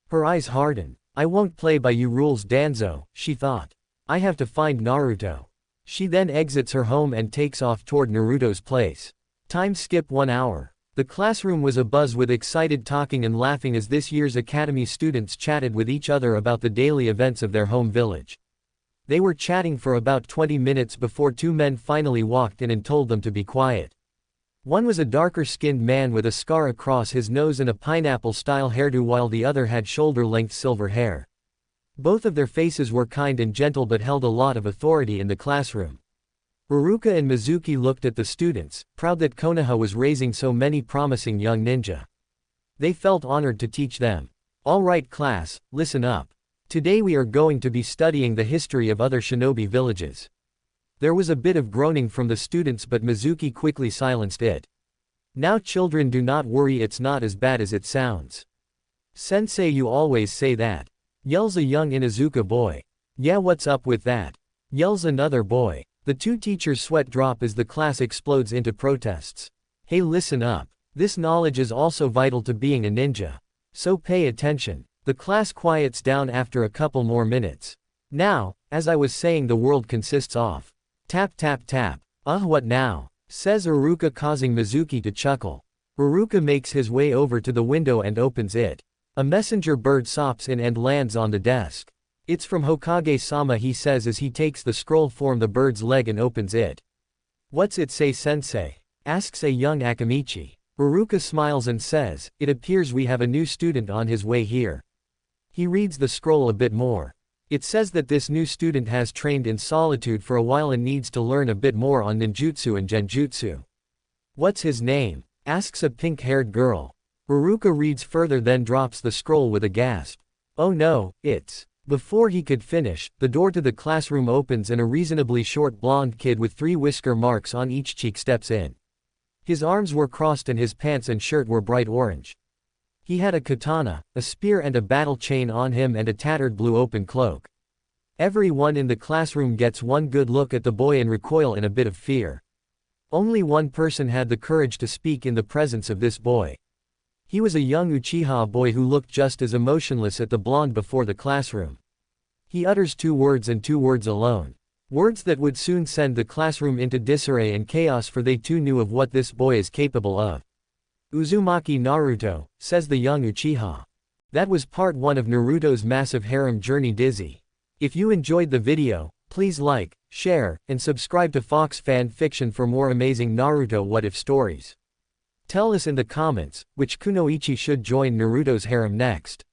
Her eyes hardened. I won't play by your rules Danzo, she thought. I have to find Naruto. She then exits her home and takes off toward Naruto's place. Time skip 1 hour. The classroom was abuzz with excited talking and laughing as this year's academy students chatted with each other about the daily events of their home village. They were chatting for about 20 minutes before 2 men finally walked in and told them to be quiet. One was a darker-skinned man with a scar across his nose and a pineapple-style hairdo, while the other had shoulder-length silver hair. Both of their faces were kind and gentle but held a lot of authority in the classroom. Haruka and Mizuki looked at the students, proud that Konoha was raising so many promising young ninja. They felt honored to teach them. All right class, listen up. Today we are going to be studying the history of other shinobi villages. There was a bit of groaning from the students, but Mizuki quickly silenced it. Now children, do not worry, it's not as bad as it sounds. Sensei, you always say that. Yells a young Inuzuka boy. Yeah, what's up with that? Yells another boy. The two teachers sweat drop as the class explodes into protests. Hey, listen up. This knowledge is also vital to being a ninja. So pay attention. The class quiets down after a couple more minutes. Now, as I was saying, the world consists of tap tap tap. What now? Says Haruka, causing Mizuki to chuckle. Haruka makes his way over to the window and opens it. A messenger bird sops in and lands on the desk. It's from Hokage-sama, he says as he takes the scroll from the bird's leg and opens it. What's it say, sensei? Asks a young Akamichi. Haruka smiles and says, it appears we have a new student on his way here. He reads the scroll a bit more. It says that this new student has trained in solitude for a while and needs to learn a bit more on ninjutsu and genjutsu. What's his name? Asks a pink-haired girl. Haruka reads further, then drops the scroll with a gasp. Oh no, it's... Before he could finish, the door to the classroom opens and a reasonably short blonde kid with 3 whisker marks on each cheek steps in. His arms were crossed and his pants and shirt were bright orange. He had a katana, a spear and a battle chain on him, and a tattered blue open cloak. Everyone in the classroom gets one good look at the boy and recoil in a bit of fear. Only one person had the courage to speak in the presence of this boy. He was a young Uchiha boy who looked just as emotionless at the blonde before the classroom. He utters 2 words and 2 words alone. Words that would soon send the classroom into disarray and chaos, for they too knew of what this boy is capable of. Uzumaki Naruto, says the young Uchiha. That was part 1 of Naruto's massive harem journey. Dizzy. If you enjoyed the video, please like, share, and subscribe to Fox Fan Fiction for more amazing Naruto what if stories. Tell us in the comments, which kunoichi should join Naruto's harem next.